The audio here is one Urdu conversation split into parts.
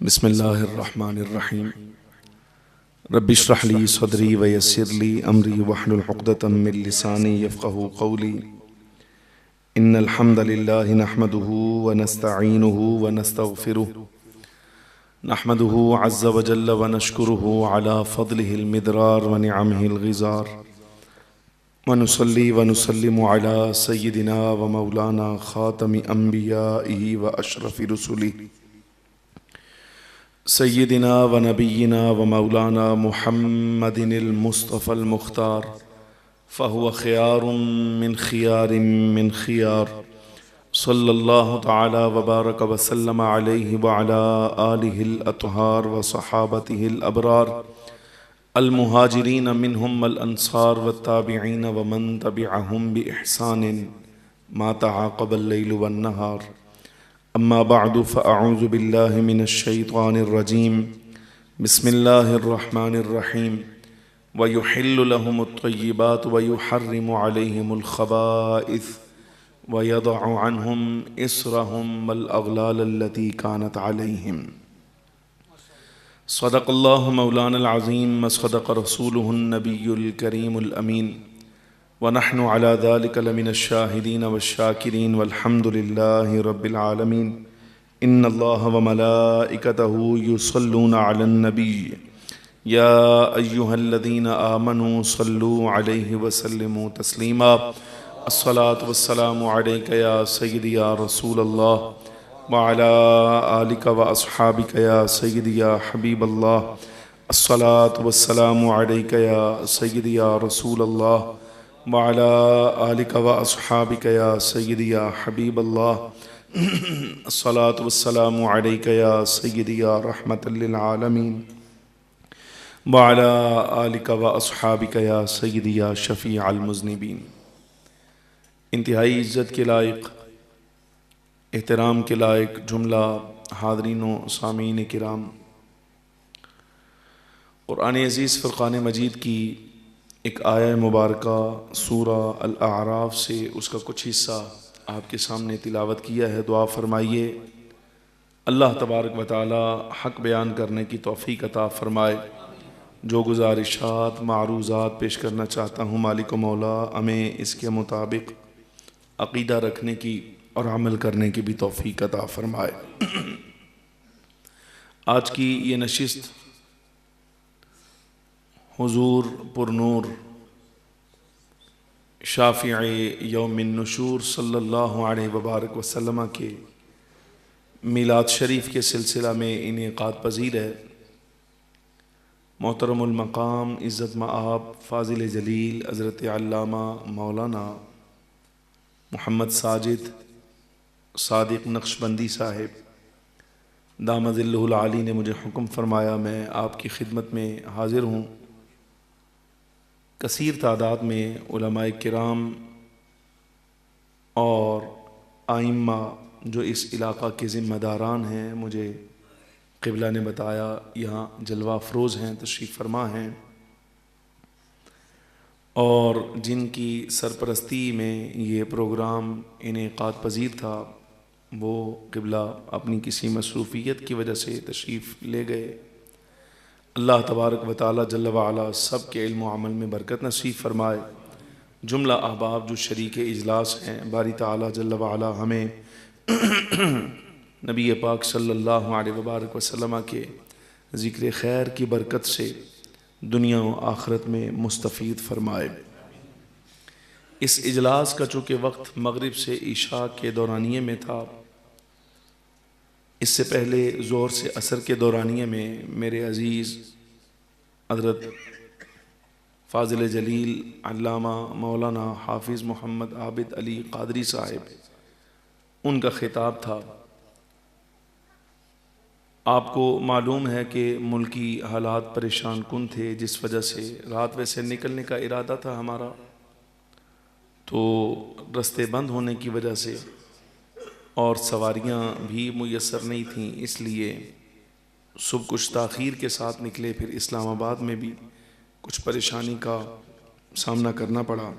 بسم اللہ الرحمن الرحیم رب اشرح لی صدری ویسر لی امری واحلل عقدۃ من لسانی یفقہوا قولی ان الحمد للہ نحمده ونستعینه ونستغفره نحمده عز وجل ونشکره على فضله المدرار ونعمه الغزار ونصلي ونسلم على سيدنا ومولانا خاتم أنبيائه وأشرف رسله سيدنا ونبينا ومولانا محمد المصطفى المختار فهو خيار من خيار من خيار صلى الله تعالى وبارك وسلم عليه وعلى آله الأطهار وصحابته الأبرار المہاجرین منہم والانصار والتابعین ومن تبعہم بإحسان ما تعاقب اللیل والنہار اما بعد فاعوذ باللہ من الشیطان الرجیم بسم اللہ الرحمن الرحیم ویحل لهم الطیبات ویحرم علیہم الخبائث ویضع عنہم اسرہم والاغلال التي كانت علیہم صدق اللہ مولانا العظیم وصدق رسولہ النبی الکریم الامین ونحن على ذلك لمن الشاہدین والشاکرین والحمد للہ رب العالمین ان اللہ وملائکتہ یصلون علی النبی یا ایہا الذین آمنوا صلوا علیہ وسلموا تسلیما الصلاة والسلام علیک یا سیدی یا رسول اللہ وعلى آلك وأصحابك يا سيدي يا حبيب الله الصلاة والسلام عليك يا سيدي يا رسول الله وعلى آلك وأصحابك يا سيدي يا حبيب الله الصلاة والسلام عليك يا سيدي يا رحمة للعالمين وعلى آلك وأصحابك يا سيدي يا شفيع المذنبين انتہائی عزت کے لائق احترام کے لائق جملہ حاضرین و سامعین کرام، قرآن عزیز فرقان مجید کی ایک آیہ مبارکہ سورہ الاعراف سے اس کا کچھ حصہ آپ کے سامنے تلاوت کیا ہے۔ دعا فرمائیے اللہ تبارک و تعالی حق بیان کرنے کی توفیق عطا فرمائے۔ جو گزارشات معروضات پیش کرنا چاہتا ہوں مالک و مولا ہمیں اس کے مطابق عقیدہ رکھنے کی اور عمل کرنے کی بھی توفیق عطا فرمائے۔ آج کی یہ نشست حضور پرنور شافع یوم النشور صلی اللہ علیہ وبارک وسلم کے میلاد شریف کے سلسلہ میں انعقاد پذیر ہے۔ محترم المقام عزت مآب فاضل جلیل حضرت علامہ مولانا محمد ساجد صادق نقشبندی صاحب دامت ظلہ العالی نے مجھے حکم فرمایا میں آپ کی خدمت میں حاضر ہوں۔ کثیر تعداد میں علماء کرام اور ائمہ جو اس علاقہ کے ذمہ داران ہیں مجھے قبلہ نے بتایا یہاں جلوہ افروز ہیں، تشریف فرما ہیں، اور جن کی سرپرستی میں یہ پروگرام انعقاد پذیر تھا وہ قبلہ اپنی کسی مصروفیت کی وجہ سے تشریف لے گئے۔ اللہ تبارک و تعالی جل وعلا سب کے علم و عمل میں برکت نصیب فرمائے۔ جملہ احباب جو شریک اجلاس ہیں باری تعالی جل وعلا ہمیں نبی پاک صلی اللہ علیہ وبارک وسلم کے ذکر خیر کی برکت سے دنیا و آخرت میں مستفید فرمائے۔ اس اجلاس کا چونکہ وقت مغرب سے عشاء کے دورانیے میں تھا، اس سے پہلے ظہر سے عصر کے دورانیے میں میرے عزیز حضرت فاضل جلیل علامہ مولانا حافظ محمد عابد علی قادری صاحب ان کا خطاب تھا۔ آپ کو معلوم ہے کہ ملکی حالات پریشان کن تھے، جس وجہ سے رات ویسے نکلنے کا ارادہ تھا ہمارا، تو رستے بند ہونے کی وجہ سے اور سواریاں بھی میسر نہیں تھیں، اس لیے صبح کچھ تاخیر کے ساتھ نکلے، پھر اسلام آباد میں بھی کچھ پریشانی کا سامنا کرنا پڑا۔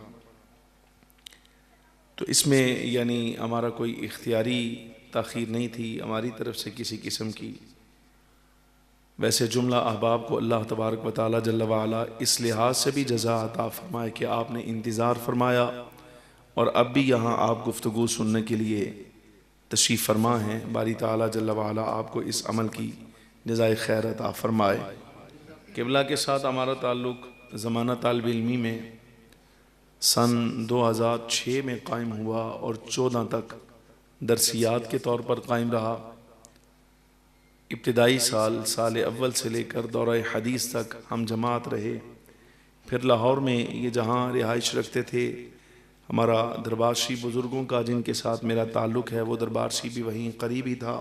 تو اس میں یعنی ہمارا کوئی اختیاری تاخیر نہیں تھی ہماری طرف سے کسی قسم کی. ویسے جملہ احباب کو اللہ تبارک و تعالی جل وعلا اس لحاظ سے بھی جزا عطا فرمائے کہ آپ نے انتظار فرمایا اور اب بھی یہاں آپ گفتگو سننے کے لیے تشریف فرما ہیں. باری تعالی جل وعلا آپ کو اس عمل کی جزائے خیر عطا فرمائے. قبلہ کے ساتھ ہمارا تعلق زمانہ طالب علمی میں سن 2006 میں قائم ہوا اور 14 تک درسیات کے طور پر قائم رہا. ابتدائی سال اول سے لے کر دورہ حدیث تک ہم جماعت رہے. پھر لاہور میں یہ جہاں رہائش رکھتے تھے ہمارا دربارشی بزرگوں کا جن کے ساتھ میرا تعلق ہے وہ دربارشی بھی وہیں قریب ہی تھا.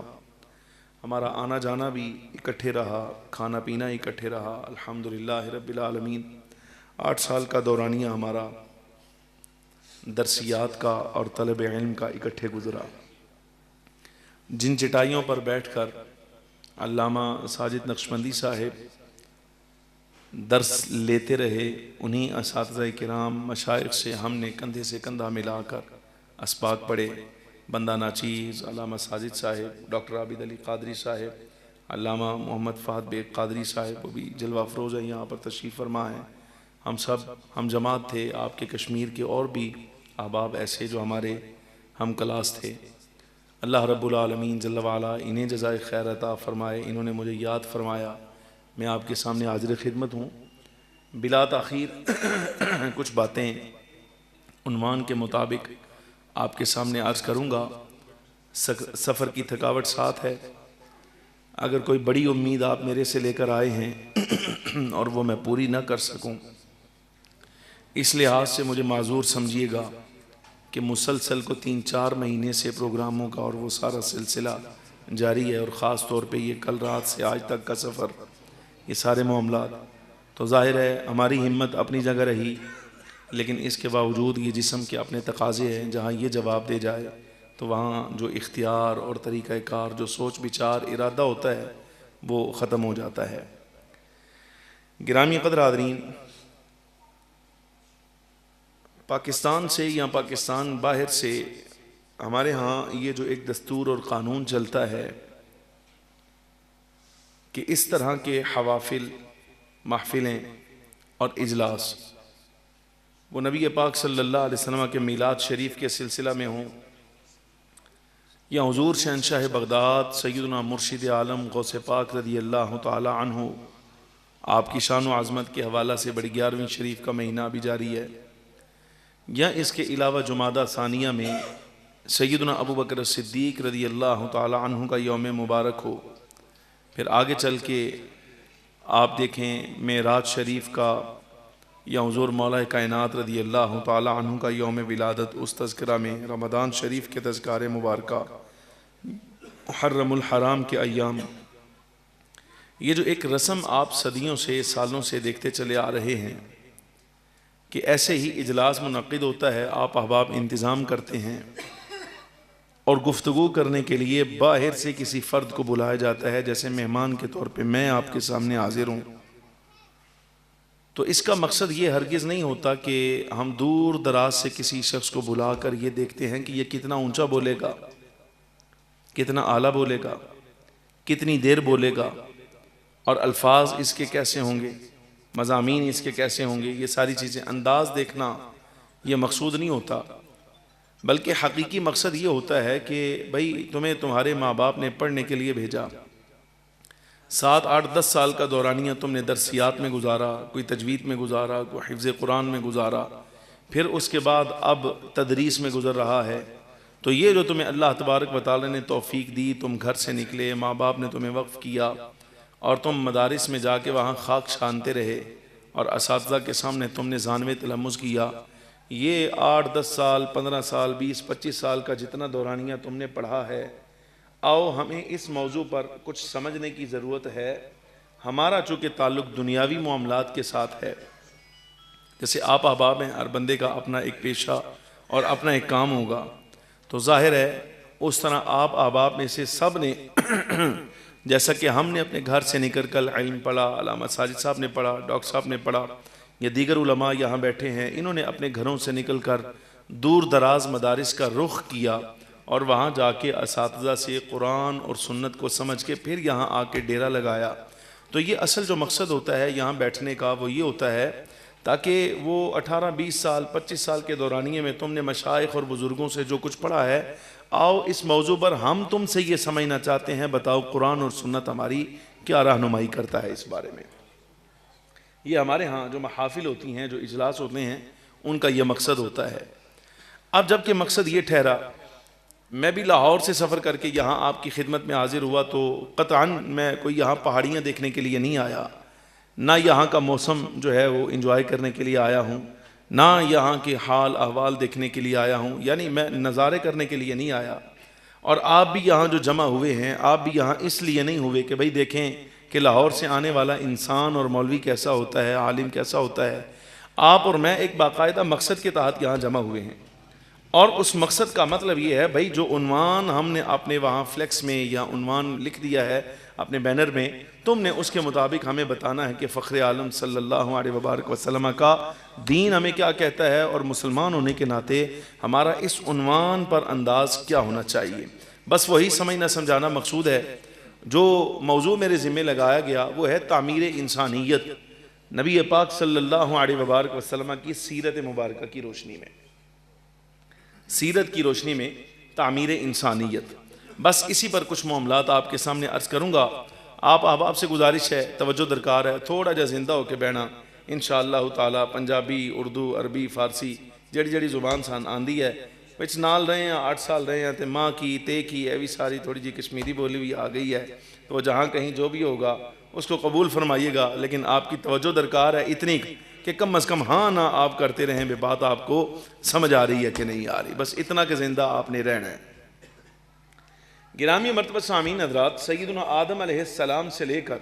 ہمارا آنا جانا بھی اکٹھے رہا, کھانا پینا اکٹھے رہا. الحمدللہ رب العالمین 8 سال کا دورانیہ ہمارا درسیات کا اور طلب علم کا اکٹھے گزرا. جن چٹائیوں پر بیٹھ کر علامہ ساجد نقشبندی صاحب درس لیتے رہے انہی اساتذہ کرام مشائخ سے ہم نے کندھے سے کندھا ملا کر اسباق پڑھے. بندہ ناچیز علامہ ساجد صاحب, ڈاکٹر عابد علی قادری صاحب, علامہ محمد فہد بیگ قادری صاحب, وہ بھی جلوہ افروز ہیں یہاں پر تشریف فرما ہیں. ہم سب ہم جماعت تھے. آپ کے کشمیر کے اور بھی احباب ایسے جو ہمارے ہم کلاس تھے. اللہ رب العالمین جل وعلا انہیں جزائے خیر عطا فرمائے. انہوں نے مجھے یاد فرمایا. میں آپ کے سامنے حاضر خدمت ہوں. بلا تاخیر کچھ باتیں عنوان کے مطابق آپ کے سامنے عرض کروں گا. سفر کی تھکاوٹ ساتھ ہے. اگر کوئی بڑی امید آپ میرے سے لے کر آئے ہیں اور وہ میں پوری نہ کر سکوں اس لحاظ سے مجھے معذور سمجھیے گا کہ مسلسل کو 3-4 مہینے سے پروگراموں کا اور وہ سارا سلسلہ جاری ہے, اور خاص طور پہ یہ کل رات سے آج تک کا سفر, یہ سارے معاملات. تو ظاہر ہے ہماری ہمت اپنی جگہ رہی, لیکن اس کے باوجود یہ جسم کے اپنے تقاضے ہیں. جہاں یہ جواب دے جائے تو وہاں جو اختیار اور طریقہ کار, جو سوچ بچار ارادہ ہوتا ہے وہ ختم ہو جاتا ہے. گرامی قدر حاضرین, پاکستان سے یا پاکستان باہر سے ہمارے ہاں یہ جو ایک دستور اور قانون چلتا ہے کہ اس طرح کے حوافل, محفلیں اور اجلاس وہ نبی پاک صلی اللہ علیہ وسلم کے میلاد شریف کے سلسلہ میں ہوں یا حضور شہنشاہ بغداد سیدنا مرشد عالم غوث پاک رضی اللہ تعالی عنہ آپ کی شان و عظمت کے حوالہ سے بڑی 11ویں شریف کا مہینہ بھی جاری ہے, یا اس کے علاوہ جمادہ ثانیہ میں سیدنا ابو بکر صدیق رضی اللہ تعالی عنہ کا یوم مبارک ہو. پھر آگے چل کے آپ دیکھیں معراج شریف کا یا حضور مولا کائنات رضی اللہ تعالی عنہ کا یوم ولادت, اس تذکرہ میں رمضان شریف کے تذکار مبارکہ, محرم الحرام کے ایام. یہ جو ایک رسم آپ صدیوں سے سالوں سے دیکھتے چلے آ رہے ہیں کہ ایسے ہی اجلاس منعقد ہوتا ہے, آپ احباب انتظام کرتے ہیں اور گفتگو کرنے کے لیے باہر سے کسی فرد کو بلایا جاتا ہے, جیسے مہمان کے طور پہ میں آپ کے سامنے حاضر ہوں. تو اس کا مقصد یہ ہرگز نہیں ہوتا کہ ہم دور دراز سے کسی شخص کو بلا کر یہ دیکھتے ہیں کہ یہ کتنا اونچا بولے گا, کتنا اعلیٰ بولے گا, کتنی دیر بولے گا, اور الفاظ اس کے کیسے ہوں گے, مضامین اس کے کیسے ہوں گے. یہ ساری چیزیں انداز دیکھنا یہ مقصود نہیں ہوتا, بلکہ حقیقی مقصد یہ ہوتا ہے کہ بھئی تمہیں تمہارے ماں باپ نے پڑھنے کے لیے بھیجا, 7, 8, 10 سال کا دورانیہ تم نے درسیات میں گزارا, کوئی تجوید میں گزارا, کوئی حفظ قرآن میں گزارا, پھر اس کے بعد اب تدریس میں گزر رہا ہے. تو یہ جو تمہیں اللہ تبارک و تعالی نے توفیق دی, تم گھر سے نکلے, ماں باپ نے تمہیں وقف کیا اور تم مدارس میں جا کے وہاں خاک چھانتے رہے اور اساتذہ کے سامنے تم نے ذانوِ تلمذ کیا. یہ 8, 10 سال, 15 سال, 20, 25 سال کا جتنا دورانیہ تم نے پڑھا ہے, آؤ ہمیں اس موضوع پر کچھ سمجھنے کی ضرورت ہے. ہمارا چونکہ تعلق دنیاوی معاملات کے ساتھ ہے, جیسے آپ احباب ہیں, ہر بندے کا اپنا ایک پیشہ اور اپنا ایک کام ہوگا, تو ظاہر ہے اس طرح آپ احباب میں سے سب نے جیسا کہ ہم نے اپنے گھر سے نکل کر علم پڑھا, علامہ ساجد صاحب نے پڑھا, ڈاکٹر صاحب نے پڑھا, یا دیگر علماء یہاں بیٹھے ہیں, انہوں نے اپنے گھروں سے نکل کر دور دراز مدارس کا رخ کیا اور وہاں جا کے اساتذہ سے قرآن اور سنت کو سمجھ کے پھر یہاں آ کے ڈیرا لگایا. تو یہ اصل جو مقصد ہوتا ہے یہاں بیٹھنے کا وہ یہ ہوتا ہے تاکہ وہ 18 20 سال 25 سال کے دورانیے میں تم نے مشائخ اور بزرگوں سے جو کچھ پڑھا ہے، آؤ اس موضوع پر ہم تم سے یہ سمجھنا چاہتے ہیں، بتاؤ قرآن اور سنت ہماری کیا رہنمائی کرتا ہے اس بارے میں. یہ ہمارے ہاں جو محافل ہوتی ہیں، جو اجلاس ہوتے ہیں، ان کا یہ مقصد ہوتا ہے. اب جب کہ مقصد یہ ٹھہرا، میں بھی لاہور سے سفر کر کے یہاں آپ کی خدمت میں حاضر ہوا، تو قطعاً میں کوئی یہاں پہاڑیاں دیکھنے کے لیے نہیں آیا، نہ یہاں کا موسم جو ہے وہ انجوائے کرنے کے لیے آیا ہوں، نہ یہاں کے حال احوال دیکھنے کے لیے آیا ہوں، یعنی میں نظارے کرنے کے لیے نہیں آیا. اور آپ بھی یہاں جو جمع ہوئے ہیں، آپ بھی یہاں اس لیے نہیں ہوئے کہ بھئی دیکھیں کہ لاہور سے آنے والا انسان اور مولوی کیسا ہوتا ہے، عالم کیسا ہوتا ہے. آپ اور میں ایک باقاعدہ مقصد کے تحت یہاں جمع ہوئے ہیں، اور اس مقصد کا مطلب یہ ہے بھئی جو عنوان ہم نے اپنے وہاں فلیکس میں یا عنوان لکھ دیا ہے اپنے بینر میں، تم نے اس کے مطابق ہمیں بتانا ہے کہ فخر عالم صلی اللہ علیہ وبارک وسلم کا دین ہمیں کیا کہتا ہے، اور مسلمان ہونے کے ناطے ہمارا اس عنوان پر انداز کیا ہونا چاہیے. بس وہی سمجھنا سمجھانا مقصود ہے. جو موضوع میرے ذمہ لگایا گیا وہ ہے تعمیر انسانیت، نبی پاک صلی اللہ علیہ وبارک وسلم کی سیرت مبارکہ کی روشنی میں، سیرت کی روشنی میں تعمیر انسانیت. بس اسی پر کچھ معاملات آپ کے سامنے عرض کروں گا. آپ احباب سے گزارش ہے، توجہ درکار ہے، تھوڑا جا زندہ ہو کے بہنا انشاءاللہ تعالی. پنجابی، اردو، عربی، فارسی جڑی جڑی زبان سان آندی ہے وچ نال رہے ہیں، 8 سال رہے ہیں، تے ماں کی تے کی ہے بھی ساری تھوڑی جی کشمیری بولی بھی آ گئی ہے. تو جہاں کہیں جو بھی ہوگا اس کو قبول فرمائیے گا، لیکن آپ کی توجہ درکار ہے اتنی کہ کم از کم ہاں نہ آپ کرتے رہیں بے بات آپ کو سمجھ آ رہی ہے کہ نہیں آ رہی. بس اتنا کہ زندہ آپ نے رہنا ہے. گرامی مرتبہ سامعین حضرات، سیدنا آدم علیہ السلام سے لے کر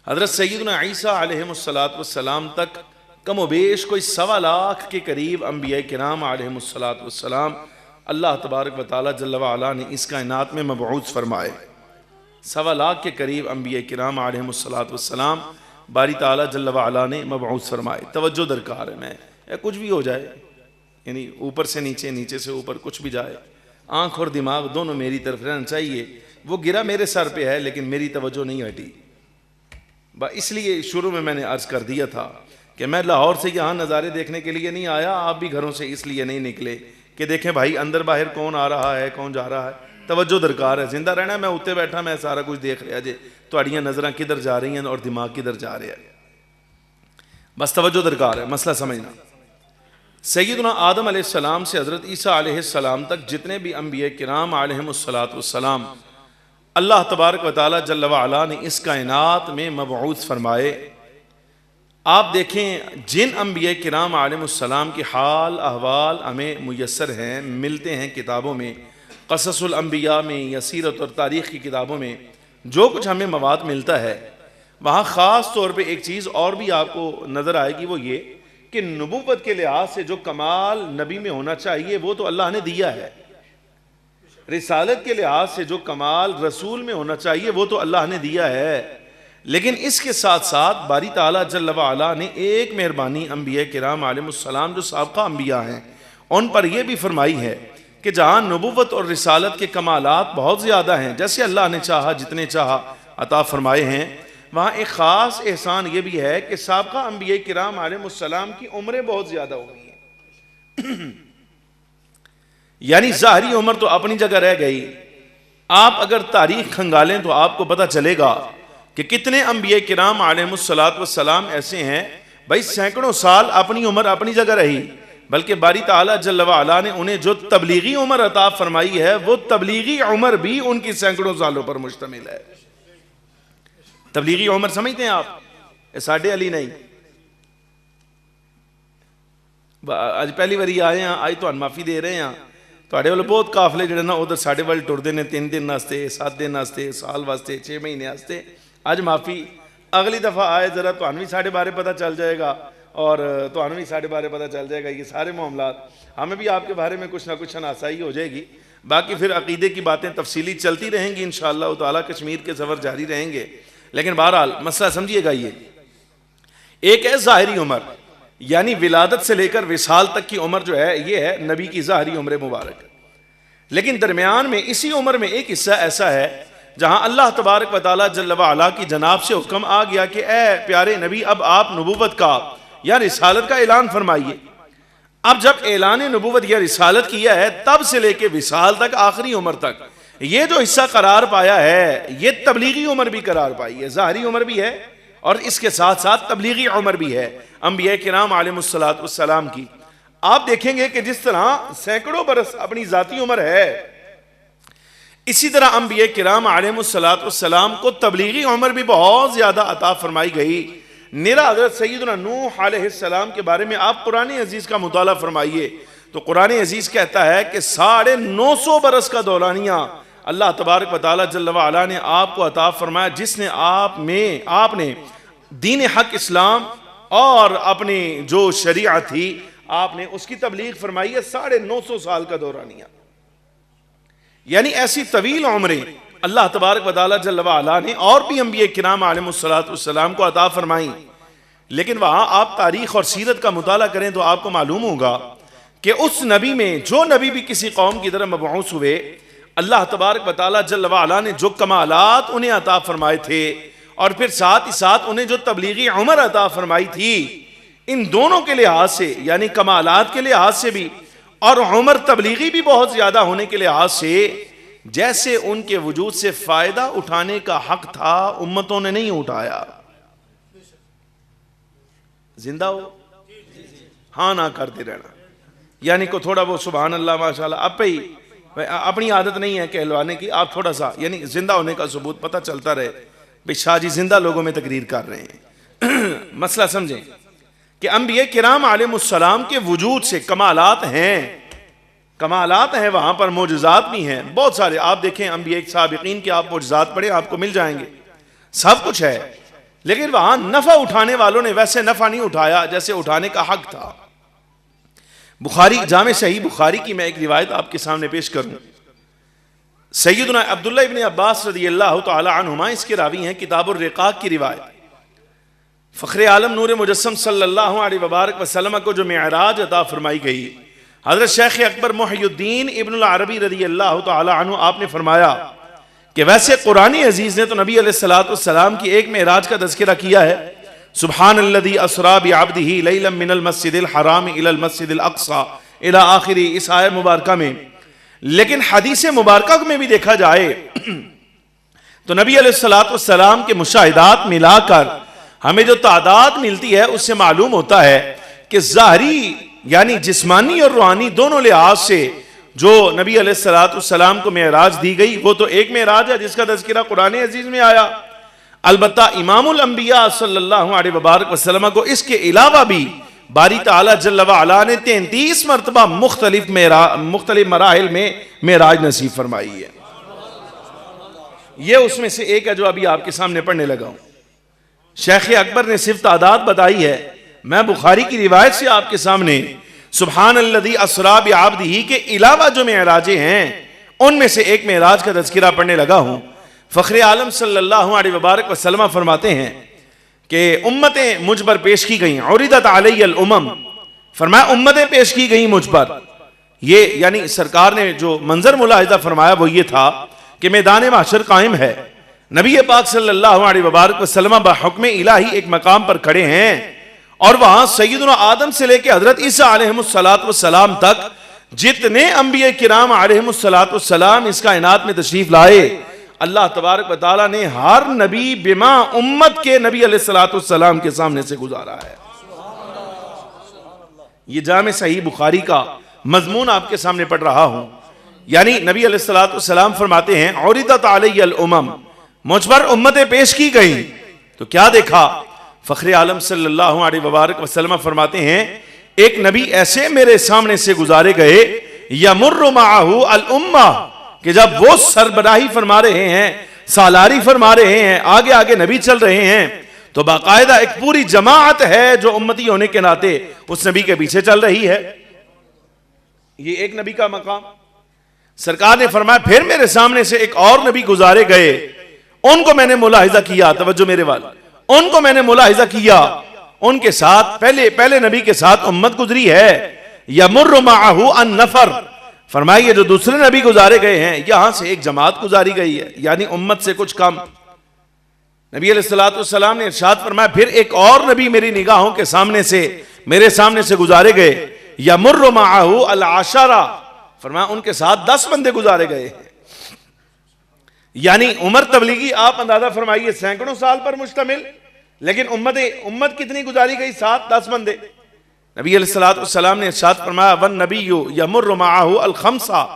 حضرت سیدنا عیسیٰ علیہ السلام تک کم و بیش کوئی 1.25 لاکھ کے قریب انبیاء کرام علیہ السلام اللہ تبارک و تعالی جل وعلا نے اس کائنات میں مبعوث فرمائے. 1.25 لاکھ کے قریب انبیاء کرام علیہ السلام باری تعالی جل وعلا نے مبعوث فرمائے. توجہ درکار ہے، میں کچھ بھی ہو جائے، یعنی اوپر سے نیچے، نیچے سے اوپر کچھ بھی جائے، آنکھ اور دماغ دونوں میری طرف رہنا چاہیے. وہ گرا میرے سر پہ ہے لیکن میری توجہ نہیں ہٹی. اس لیے شروع میں نے عرض کر دیا تھا کہ میں لاہور سے یہاں نظارے دیکھنے کے لیے نہیں آیا، آپ بھی گھروں سے اس لیے نہیں نکلے کہ دیکھیں بھائی اندر باہر کون آ رہا ہے کون جا رہا ہے. توجہ درکار ہے، زندہ رہنا. میں اتنے بیٹھا میں سارا کچھ دیکھ رہا جی تہاڈیاں نظراں کدھر جا رہی ہیں اور دماغ کدھر جا رہا ہے. بس توجہ درکار ہے، مسئلہ سمجھنا. سیدنا آدم علیہ السلام سے حضرت عیسیٰ علیہ السلام تک جتنے بھی انبیاء کرام علیہم السلام اللہ تبارک و تعالی جل وعلا نے اس کائنات میں مبعوث فرمائے. آپ دیکھیں جن انبیاء کرام علیہم السلام کے حال احوال ہمیں میسر ہیں، ملتے ہیں کتابوں میں، قصص الانبیاء میں یا سیرت اور تاریخ کی کتابوں میں جو کچھ ہمیں مواد ملتا ہے، وہاں خاص طور پہ ایک چیز اور بھی آپ کو نظر آئے گی، وہ یہ کہ نبوت کے لحاظ سے جو کمال نبی میں ہونا چاہیے وہ تو اللہ نے دیا ہے. رسالت کے لحاظ سے جو کمال رسول میں ہونا چاہیے وہ تو اللہ نے دیا ہے. لیکن اس کے ساتھ ساتھ باری تعالیٰ جل وعلا نے ایک مہربانی انبیاء کرام علیہم السلام جو سابقہ انبیاء ہیں ان پر یہ بھی فرمائی ہے کہ جہاں نبوت اور رسالت کے کمالات بہت زیادہ ہیں، جیسے اللہ نے چاہا جتنے چاہا عطا فرمائے ہیں، وہاں ایک خاص احسان یہ بھی ہے کہ سابقہ انبیاء کرام علیہ السلام کی عمریں بہت زیادہ ہو گئی ہیں. یعنی ظاہری عمر تو اپنی جگہ رہ گئی. آپ اگر تاریخ کھنگالیں تو آپ کو پتہ چلے گا کہ کتنے انبیاء کرام علیہ السلام ایسے ہیں بھائی سینکڑوں سال اپنی عمر اپنی جگہ رہی، بلکہ باری تعالیٰ جل وعلا نے انہیں جو تبلیغی عمر عطا فرمائی ہے وہ تبلیغی عمر بھی ان کی سینکڑوں سالوں پر مشتمل ہے. تبلیغی عمر سمجھتے ہیں آپ؟ ساڑھے علی نہیں. آج پہلی باری آئے ہیں، آج تو معافی دے رہے ہیں. تھوڑے والے بہت قافلے جڑے نا ادھر ساڑھے والے ٹردے نے 3 دن واسطے، 7 دن واسطے، سال واسطے، 6 مہینے واسطے. آج معافی، اگلی دفعہ آئے ذرا تو بھی ساڑھے بارے پتہ چل جائے گا اور تو بھی ساڑھے بارے پتہ چل جائے گا. یہ سارے معاملات ہمیں بھی آپ کے بارے میں کچھ نہ کچھ شناسائی ہو جائے گی. باقی پھر عقیدے کی باتیں تفصیلی چلتی رہیں گی انشاءاللہ تعالیٰ. کشمیر کے سفر جاری رہیں گے. لیکن بہرحال مسئلہ سمجھیے گا، یہ ایک ہے ظاہری عمر. یعنی ولادت سے لے کر وصال تک کی عمر جو ہے یہ ہے نبی کی ظاہری عمر مبارک. لیکن درمیان میں اسی عمر میں ایک حصہ ایسا ہے جہاں اللہ تبارک و تعالیٰ جل وعلا کی جناب سے حکم آ گیا کہ اے پیارے نبی اب آپ نبوت کا یا رسالت کا اعلان فرمائیے. اب جب اعلان نبوت یا رسالت کیا ہے تب سے لے کے وصال تک آخری عمر تک یہ جو حصہ قرار پایا ہے یہ تبلیغی عمر بھی قرار پائی ہے, ظاہری عمر بھی ہے اور اس کے ساتھ ساتھ تبلیغی عمر بھی ہے انبیاء کرام علیہم السلام کی. آپ دیکھیں گے کہ جس طرح سینکڑوں برس اپنی ذاتی عمر ہے اسی طرح انبیاء کرام علیہم السلام کو تبلیغی عمر بھی بہت زیادہ عطا فرمائی گئی. نیرا حضرت سیدنا نوح علیہ السلام کے بارے میں آپ قرآن عزیز کا مطالعہ فرمائیے تو قرآن عزیز کہتا ہے کہ 950 برس کا دورانیہ اللہ تبارک و تعالیٰ جل وعلا نے آپ کو عطا فرمایا, جس نے آپ نے دین حق اسلام اور اپنی جو شریعت تھی آپ نے اس کی تبلیغ فرمائی ہے 950 سال کا دورانیہ. یعنی ایسی طویل عمریں اللہ تبارک و تعالیٰ جل وعلا نے اور بھی انبیاء کرام علیہم السلام کو عطا فرمائیں. لیکن وہاں آپ تاریخ اور سیرت کا مطالعہ کریں تو آپ کو معلوم ہوگا کہ اس نبی میں جو نبی بھی کسی قوم کی طرف مبعوث ہوئے اللہ تبارک و تعالیٰ جل وعلا نے جو کمالات انہیں عطا فرمائے تھے اور پھر ساتھ ہی ساتھ انہیں جو تبلیغی عمر عطا فرمائی تھی, ان دونوں کے لحاظ سے یعنی کمالات کے لحاظ سے بھی اور عمر تبلیغی بھی بہت زیادہ ہونے کے لحاظ سے جیسے ان کے وجود سے فائدہ اٹھانے کا حق تھا امتوں نے نہیں اٹھایا. زندہ ہو ہاں نہ کرتے رہنا, یعنی کو تھوڑا وہ سبحان اللہ ماشاءاللہ اب ہی اپنی عادت نہیں ہے کہلوانے کی, آپ تھوڑا سا یعنی زندہ ہونے کا ثبوت پتہ چلتا رہے بھئی شاہ جی زندہ لوگوں میں تقریر کر رہے ہیں. مسئلہ سمجھیں کہ انبیاء کرام علیہم السلام کے وجود سے کمالات ہیں وہاں پر معجزات بھی ہیں بہت سارے. آپ دیکھیں انبیاء سابقین کے آپ معجزات پڑھیں آپ کو مل جائیں گے, سب کچھ ہے. لیکن وہاں نفع اٹھانے والوں نے ویسے نفع نہیں اٹھایا جیسے اٹھانے کا حق تھا. بخاری جامع صحیح بخاری کی میں ایک روایت آپ کے سامنے پیش کروں. سیدنا عبداللہ ابن عباس رضی اللہ تعالی عنہما اس کے راوی ہیں, کتاب الرقاق کی روایت. فخر عالم نور مجسم صلی اللہ علیہ وبارک وسلم کو جو معراج عطا فرمائی گئی, حضرت شیخ اکبر محی الدین ابن العربی رضی اللہ تعالی عنہ آپ نے فرمایا کہ ویسے قرآن عزیز نے تو نبی علیہ السلام کی ایک معراج کا تذکرہ کیا ہے, سبحان الذی اسری بعبدہ لیلا من المسجد الحرام الی المسجد الاقصی الی آخر اس آیت مبارکہ میں. لیکن حدیث مبارکہ میں بھی دیکھا جائے تو نبی علیہ السلام کے مشاہدات ملا کر ہمیں جو تعداد ملتی ہے اس سے معلوم ہوتا ہے کہ ظاہری یعنی جسمانی اور روحانی دونوں لحاظ سے جو نبی علیہ السلام کو معراج دی گئی وہ تو ایک معراج ہے جس کا تذکرہ قرآن عزیز میں آیا. البتہ امام الانبیاء صلی اللہ علیہ وبارک وسلم کو اس کے علاوہ بھی باری تعالیٰ جل وعلا نے 33 مرتبہ مختلف مراحل میں معراج نصیب فرمائی ہے. یہ اس میں سے ایک ہے جو ابھی آپ کے سامنے پڑھنے لگا ہوں. شیخ اکبر نے صرف تعداد بتائی ہے, میں بخاری کی روایت سے آپ کے سامنے سبحان الذی اسری بعبدہ کے علاوہ جو معراجیں ہیں ان میں سے ایک معراج کا تذکرہ پڑھنے لگا ہوں. فخر عالم صلی اللہ علیہ وبارک وسلم فرماتے ہیں کہ امتیں مجھ پر پیش کی گئیں, عرضت علی الامم, فرمایا امتیں پیش کی گئیں مجھ پر. یہ یعنی سرکار نے جو منظر ملاحظہ فرمایا وہ یہ تھا کہ میدان محشر قائم ہے, نبی پاک صلی اللہ علیہ وبارک وسلم بحکم الہی ایک مقام پر کھڑے ہیں اور وہاں سیدنا آدم سے لے کے حضرت عیسیٰ علیہ السلام تک جتنے انبیاء کرام علیہ السلام اس کائنات میں تشریف لائے اللہ تبارک و تعالیٰ نے ہر نبی بما امت کے نبی علیہ السلام کے سامنے سے گزارا ہے. یہ جامع صحیح بخاری کا مضمون آپ کے سامنے پڑھ رہا ہوں. یعنی نبی علیہ السلام فرماتے ہیں عرضت علی الامم, مجھ پر امتیں پیش کی گئیں تو کیا دیکھا. فخر عالم صلی اللہ علیہ وبارک وسلم فرماتے ہیں ایک نبی ایسے میرے سامنے سے گزارے گئے یمر معہ الامہ, کہ جب وہ سربراہی فرما رہے ہیں سالاری فرما رہے ہیں آگے آگے نبی چل رہے ہیں تو باقاعدہ ایک پوری جماعت ہے جو امتی ہونے کے ناطے اس نبی کے پیچھے چل رہی ہے. یہ ایک نبی کا مقام. سرکار نے فرمایا پھر میرے سامنے سے ایک اور نبی گزارے گئے, ان کو میں نے ملاحظہ کیا, توجہ میرے والے, ان کو میں نے ملاحظہ کیا, ان کے ساتھ پہلے نبی کے ساتھ امت گزری ہے. یمر معہ النفر، فرمائیے جو دوسرے نبی گزارے گئے ہیں یہاں سے ایک جماعت گزاری گئی ہے، یعنی امت سے کچھ کم. نبی علیہ الصلوۃ والسلام نے ارشاد فرمایا پھر ایک اور نبی میری نگاہوں کے سامنے سے میرے سامنے سے گزارے گئے. یمر معہ العشرہ، فرمایا ان کے ساتھ 10 بندے گزارے گئے ہیں. یعنی عمر تبلیغی آپ اندازہ فرمائیے سینکڑوں سال پر مشتمل، لیکن امت کتنی گزاری گئی؟ 7-10 بندے. نبی علیہ الصلوۃ والسلام نے ارشاد فرمایا والنبی یمر معہ الخمسہ،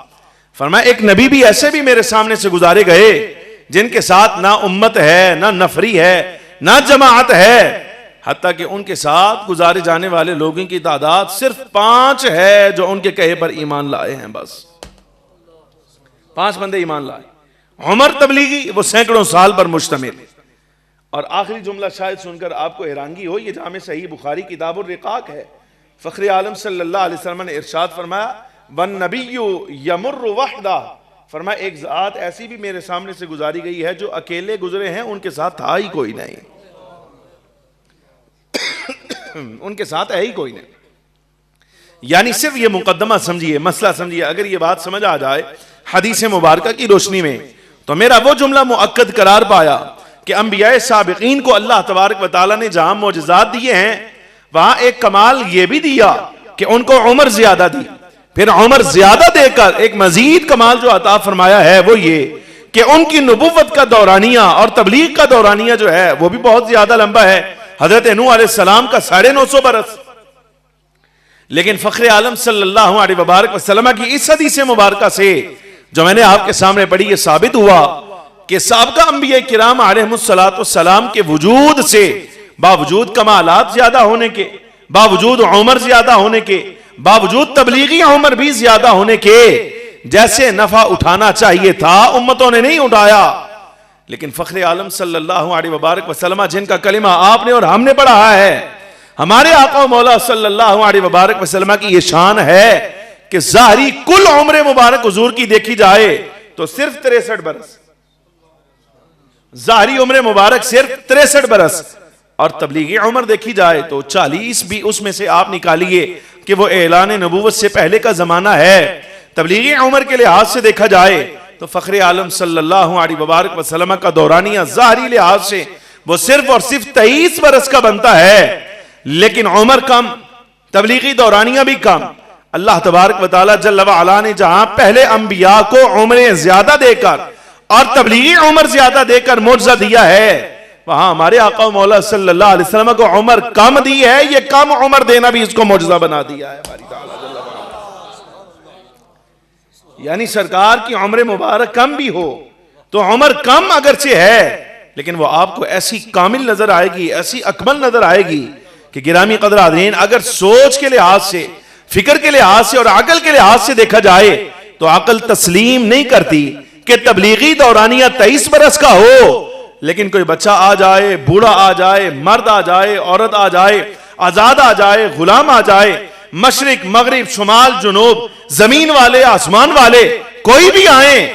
فرمایا ایک نبی بھی ایسے بھی میرے سامنے سے گزارے گئے جن کے ساتھ نہ امت ہے، نہ نفری ہے، نہ جماعت ہے، حتیٰ کہ ان کے ساتھ گزارے جانے والے لوگوں کی تعداد صرف 5 ہے جو ان کے کہے پر ایمان لائے ہیں. بس 5 بندے ایمان لائے. عمر تبلیغی وہ سینکڑوں سال پر مشتمل. اور آخری جملہ شاید سن کر آپ کو حیرانگی ہو، یہ جامع صحیح بخاری کتاب الرقاق ہے. فخر عالم صلی اللہ علیہ وسلم نے ارشاد فرمایا والنبی یمر وحدہ، فرمایا ایک ذات ایسی بھی میرے سامنے سے گزاری گئی ہے جو اکیلے گزرے ہیں، ان کے ساتھ تھا ہی کوئی نہیں. ان کے ساتھ ہے ہی کوئی نہیں. یعنی صرف یہ مقدمہ سمجھیے، مسئلہ سمجھیے. اگر یہ بات سمجھ آ جائے حدیث مبارکہ کی روشنی میں تو میرا وہ جملہ مؤکد قرار پایا کہ انبیاء سابقین کو اللہ تبارک و تعالیٰ نے جہاں معجزات دیے ہیں وہاں ایک کمال یہ بھی دیا کہ ان کو عمر زیادہ دی. پھر عمر زیادہ دے کر ایک مزید کمال جو عطا فرمایا ہے وہ یہ کہ ان کی نبوت کا دورانیہ اور تبلیغ کا دورانیہ جو ہے وہ بھی بہت زیادہ لمبا ہے. حضرت نوح علیہ السلام کا 950 برس. لیکن فخر عالم صلی اللہ علیہ وبارک وسلم کی اس حدیث مبارکہ سے جو میں نے آپ کے سامنے پڑھی یہ ثابت ہوا کہ سابقہ انبیاء کرام علیہم السلام کے وجود سے باوجود کمالات زیادہ ہونے کے، باوجود عمر زیادہ ہونے کے، باوجود تبلیغی عمر بھی زیادہ ہونے کے، جیسے نفع اٹھانا چاہیے تھا امتوں نے نہیں اٹھایا. لیکن فخر عالم صلی اللہ علیہ وبارک وسلم جن کا کلمہ آپ نے اور ہم نے پڑھا ہے، ہمارے آقا و مولا صلی اللہ علیہ وبارک وسلم کی یہ شان ہے کہ ظاہری کل عمر مبارک حضور کی دیکھی جائے تو صرف 63 برس. ظاہری عمر مبارک صرف 63 برس، اور تبلیغی عمر دیکھی جائے تو 40 بھی اس میں سے آپ نکالیے کہ وہ اعلان نبوت سے پہلے کا زمانہ ہے. تبلیغی عمر کے لحاظ سے دیکھا جائے تو فخر عالم صلی اللہ علیہ وبارک وسلم کا دورانیہ ظاہری لحاظ سے وہ صرف اور صرف 23 برس کا بنتا ہے، لیکن عمر کم، تبلیغی دورانیہ بھی کم. اللہ تبارک و تعالی جل وعلا نے جہاں پہلے انبیاء کو عمریں زیادہ دے کر اور تبلیغی عمر زیادہ دے کر معجزہ دیا ہے، وہاں ہمارے آقا و مولا صلی اللہ علیہ وسلم کو عمر کم دی ہے. یہ کم عمر دینا بھی اس کو معجزہ بنا دیا ہے ہماری تعالی جل وعلا. یعنی سرکار کی عمر مبارک کم بھی ہو تو عمر کم اگرچہ ہے لیکن وہ آپ کو ایسی کامل نظر آئے گی، ایسی اکمل نظر آئے گی کہ گرامی قدر حاضرین اگر سوچ کے لحاظ سے، فکر کے لحاظ سے اور عقل کے لحاظ سے دیکھا جائے تو عقل تسلیم نہیں کرتی کہ تبلیغی دورانیہ 23 برس کا ہو، لیکن کوئی بچہ آ جائے، بوڑھا آ جائے، مرد آ جائے، عورت آ جائے، آزاد آ جائے، غلام آ جائے، مشرق مغرب شمال جنوب، زمین والے آسمان والے، کوئی بھی آئیں،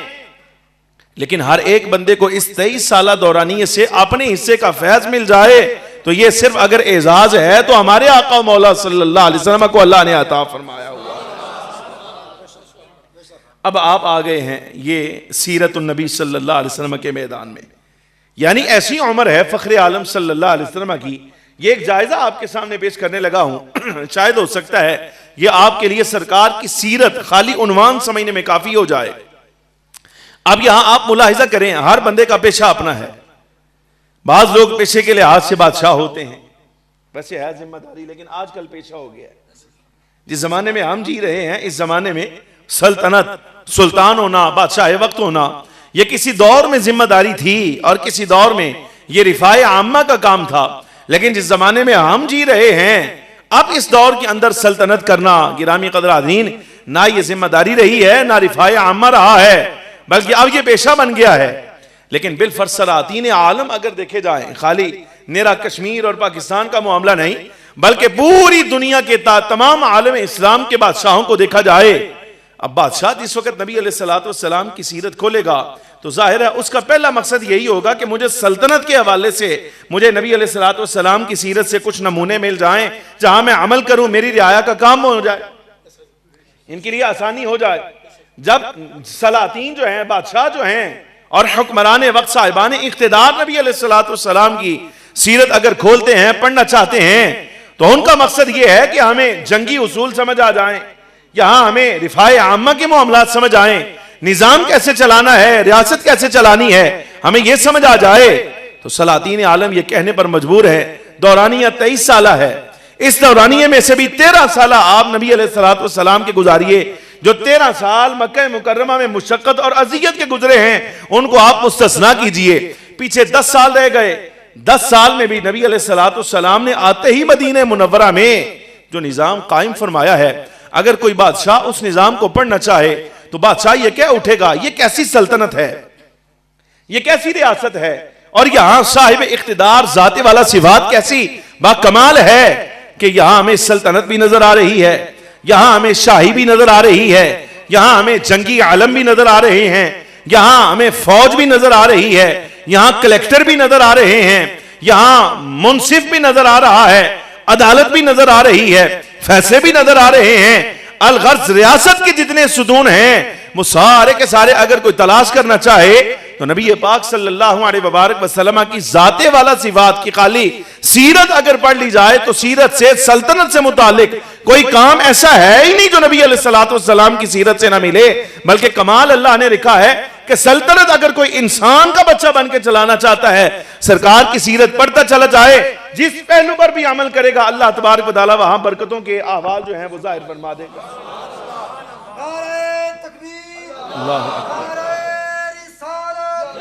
لیکن ہر ایک بندے کو اس 23 سالہ دورانیے سے اپنے حصے کا فیض مل جائے تو یہ صرف اگر اعزاز ہے تو ہمارے آقا و مولا صلی اللہ علیہ وسلم کو اللہ نے عطا فرمایا ہوا. اب آپ آ گئے ہیں یہ سیرت النبی صلی اللہ علیہ وسلم کے میدان میں. یعنی ایسی عمر ہے فخر عالم صلی اللہ علیہ وسلم کی. یہ ایک جائزہ آپ کے سامنے پیش کرنے لگا ہوں. شاید ہو سکتا ہے یہ آپ کے لیے سرکار کی سیرت خالی عنوان سمجھنے میں کافی ہو جائے. اب یہاں آپ ملاحظہ کریں ہر بندے کا پیشہ اپنا ہے. بعض لوگ پیشے کے لحاظ سے بادشاہ ہوتے ہیں، ویسے ہے ذمہ داری، لیکن آج کل پیشہ ہو گیا ہے. جس زمانے میں ہم جی رہے ہیں اس زمانے میں سلطنت، سلطان ہونا، بادشاہ وقت ہونا یہ کسی دور میں ذمہ داری تھی اور کسی دور میں یہ رفاع عامہ کا کام تھا. لیکن جس زمانے میں ہم جی رہے ہیں اب اس دور کے اندر سلطنت کرنا گرامی قدر حاضرین نہ یہ ذمہ داری رہی ہے نہ رفاع عامہ رہا ہے، بلکہ اب یہ پیشہ بن گیا ہے. لیکن بالفرض سلاطین عالم اگر دیکھے جائیں، خالی نیرا کشمیر اور پاکستان کا معاملہ نہیں بلکہ پوری دنیا کے تمام عالم اسلام کے بادشاہوں کو دیکھا جائے، اب بادشاہ جس وقت نبی علیہ الصلوۃ والسلام کی سیرت کھولے گا تو ظاہر ہے اس کا پہلا مقصد یہی ہوگا کہ مجھے سلطنت کے حوالے سے مجھے نبی علیہ الصلوۃ والسلام کی سیرت سے کچھ نمونے مل جائیں جہاں میں عمل کروں، میری رعایا کا کام ہو جائے، ان کے لیے آسانی ہو جائے۔ جب سلاطین جو ہیں، بادشاہ جو ہیں اور حکمران وقت صاحبان اقتدار نبی علیہ الصلوۃ والسلام کی سیرت اگر کھولتے ہیں، پڑھنا چاہتے ہیں، تو ان کا مقصد یہ ہے کہ ہمیں جنگی اصول سمجھ آ جائیں، یہاں ہمیں رفاع عامہ کے معاملات سمجھ آئیں، نظام کیسے چلانا ہے، ریاست کیسے چلانی ہے، ہمیں یہ سمجھ آ جائے۔ تو سلاطین عالم یہ کہنے پر مجبور ہے دورانیہ 23 سالہ ہے، اس دورانیے میں سے بھی 13 سالہ آپ نبی علیہ الصلوۃ والسلام کے گزاریے۔ جو 13 سال مکہ مکرمہ میں مشقت اور اذیت کے گزرے ہیں ان کو آپ مستثنا کیجئے۔ پیچھے 10 سال رہ گئے، 10 سال میں بھی نبی علیہ الصلوۃ والسلام نے آتے ہی مدینہ منورہ میں جو نظام قائم فرمایا ہے، اگر کوئی بادشاہ اس نظام کو پڑھنا چاہے تو بادشاہ یہ کیا اٹھے گا، یہ کیسی سلطنت ہے، یہ کیسی ریاست ہے، اور یہاں صاحب اقتدار ذات والا صفات کیسی با کمال ہے کہ یہاں ہمیں سلطنت بھی نظر آ رہی ہے، یہاں ہمیں شاہی بھی نظر آ رہی ہے، یہاں ہمیں جنگی عالم بھی نظر آ رہے ہیں، یہاں ہمیں فوج بھی نظر آ رہی ہے، یہاں کلیکٹر بھی نظر آ رہے ہیں، یہاں منصف بھی نظر آ رہا ہے، عدالت بھی نظر آ رہی ہے، فیصلے بھی نظر آ رہے ہیں۔ الغرض ریاست کے جتنے ستون ہیں وہ سارے کے سارے اگر کوئی تلاش کرنا چاہے تو نبی پاک صلی اللہ علیہ وبارک وسلم کی ذات والا صفات کی خالی سیرت اگر پڑھ لی جائے تو سیرت سے، سلطنت سے متعلق کوئی کام ایسا ہے ہی نہیں جو نبی علیہ الصلوۃ والسلام کی سیرت سے نہ ملے، بلکہ کمال اللہ نے رکھا ہے کہ سلطنت اگر کوئی انسان کا بچہ بن کے چلانا چاہتا ہے، سرکار کی سیرت پڑھتا چلا جائے، جس پہلو پر بھی عمل کرے گا اللہ تبارک و تعالیٰ وہاں برکتوں کے احوال جو ہیں وہ ظاہر فرما دے گا۔ نعرہ تکبیر، اللہ نعرہ رسالت،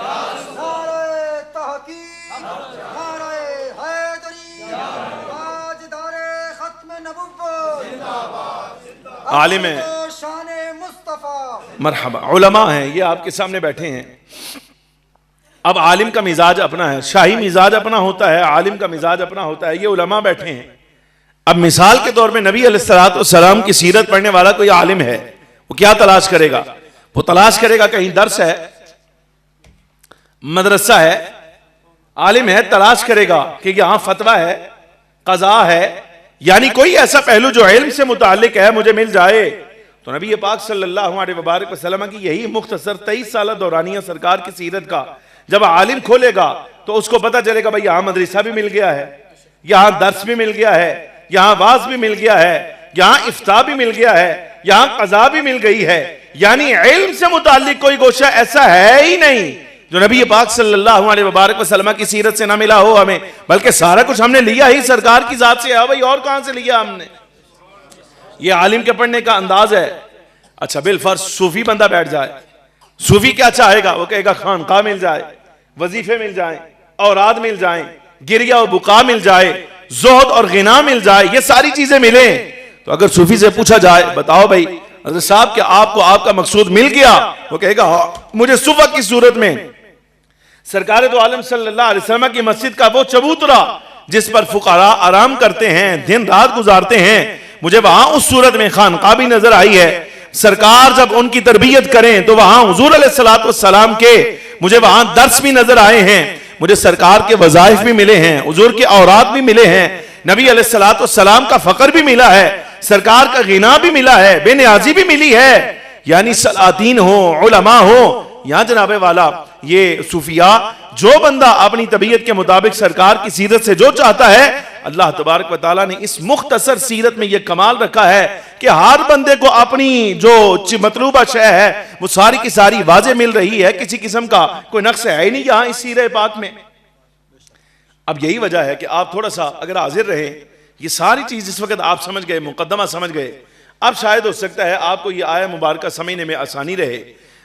نعرہ تحقیق، نعرہ حیدری، تاجدار ختم نبوت، عالم ہے، شان مصطفیٰ، مرحبا، علماء ہیں، یہ آپ کے سامنے بیٹھے ہیں۔ اب عالم کا مزاج اپنا ہے، شاہی مزاج اپنا ہوتا ہے، عالم کا مزاج اپنا ہوتا ہے، یہ علماء بیٹھے ہیں۔ اب مثال کے طور میں نبی علیہ الصلوۃ والسلام کی سیرت پڑھنے والا کوئی عالم ہے، وہ کیا تلاش کرے گا؟ وہ تلاش کرے گا کہیں درس ہے، مدرسہ ہے، عالم ہے، تلاش کرے گا کہ یہاں فتویٰ ہے، قضاء ہے، یعنی کوئی ایسا پہلو جو علم سے متعلق ہے مجھے مل جائے۔ تو نبی پاک صلی اللہ علیہ وبارک وسلم کی یہی مختصر 23 سالہ دورانیہ سرکار کی سیرت کا جب عالم کھولے گا تو اس کو پتہ چلے گا بھئی یہاں مدرسہ بھی مل گیا ہے، یہاں درس بھی مل گیا ہے، یہاں واعظ بھی مل گیا ہے، یہاں افتاء بھی مل گیا ہے، یہاں قضاء بھی مل گئی ہے، یعنی علم سے متعلق کوئی گوشہ ایسا ہے ہی نہیں جو نبی پاک صلی اللہ علیہ وبارک وسلم کی سیرت سے نہ ملا ہو ہمیں، بلکہ سارا کچھ ہم نے لیا ہی سرکار کی ذات سے ہے، بھئی اور کہاں سے لیا ہم نے؟ یہ عالم کے پڑھنے کا انداز ہے۔ اچھا بالفرض صوفی بندہ بیٹھ جائے، صوفی کیا چاہے گا؟ وہ کہے گا خانقاہ مل جائے، وظیفے مل جائیں، اوراد مل جائیں، گریہ و بقا مل جائے، زہد اور غنا مل جائے، یہ ساری چیزیں ملیں۔ تو اگر صوفی سے پوچھا جائے بتاؤ بھائی حضرت صاحب کہ آپ کو آپ کا مقصود مل گیا؟ وہ کہے گا مجھے صبح کی صورت میں سرکار دو عالم صلی اللہ علیہ وسلم کی مسجد کا وہ چبوترا جس پر فقراء آرام کرتے ہیں، دن رات گزارتے ہیں، مجھے وہاں اس صورت میں خانقاہ بھی نظر آئی ہے۔ سرکار جب ان کی تربیت کریں تو وہاں حضور علیہ الصلوۃ والسلام کے مجھے وہاں درس بھی نظر آئے ہیں، مجھے سرکار کے وظائف بھی ملے ہیں، حضور کے اوراد بھی ملے ہیں، نبی علیہ الصلوۃ والسلام کا فقر بھی ملا ہے، سرکار کا غنا بھی ملا ہے، بے نیازی بھی ملی ہے۔ یعنی سلاطین ہو، علماء ہو، یہاں جناب والا یہ صوفیاء، جو بندہ اپنی طبیعت کے مطابق سرکار کی سیرت سے جو چاہتا ہے، اللہ تبارک و تعالیٰ نے اس مختصر سیرت میں یہ کمال رکھا ہے کہ ہر بندے کو اپنی جو مطلوبہ شے ہے وہ ساری کی ساری واضح مل رہی ہے، کسی قسم کا کوئی نقص ہے ہی نہیں یہاں اس سیرہ پاک میں۔ اب یہی وجہ ہے کہ آپ تھوڑا سا اگر حاضر رہیں، یہ ساری چیز اس وقت آپ سمجھ گئے، مقدمہ سمجھ گئے، اب شاید ہو سکتا ہے آپ کو یہ آیہ مبارکہ سمجھنے میں آسانی رہے۔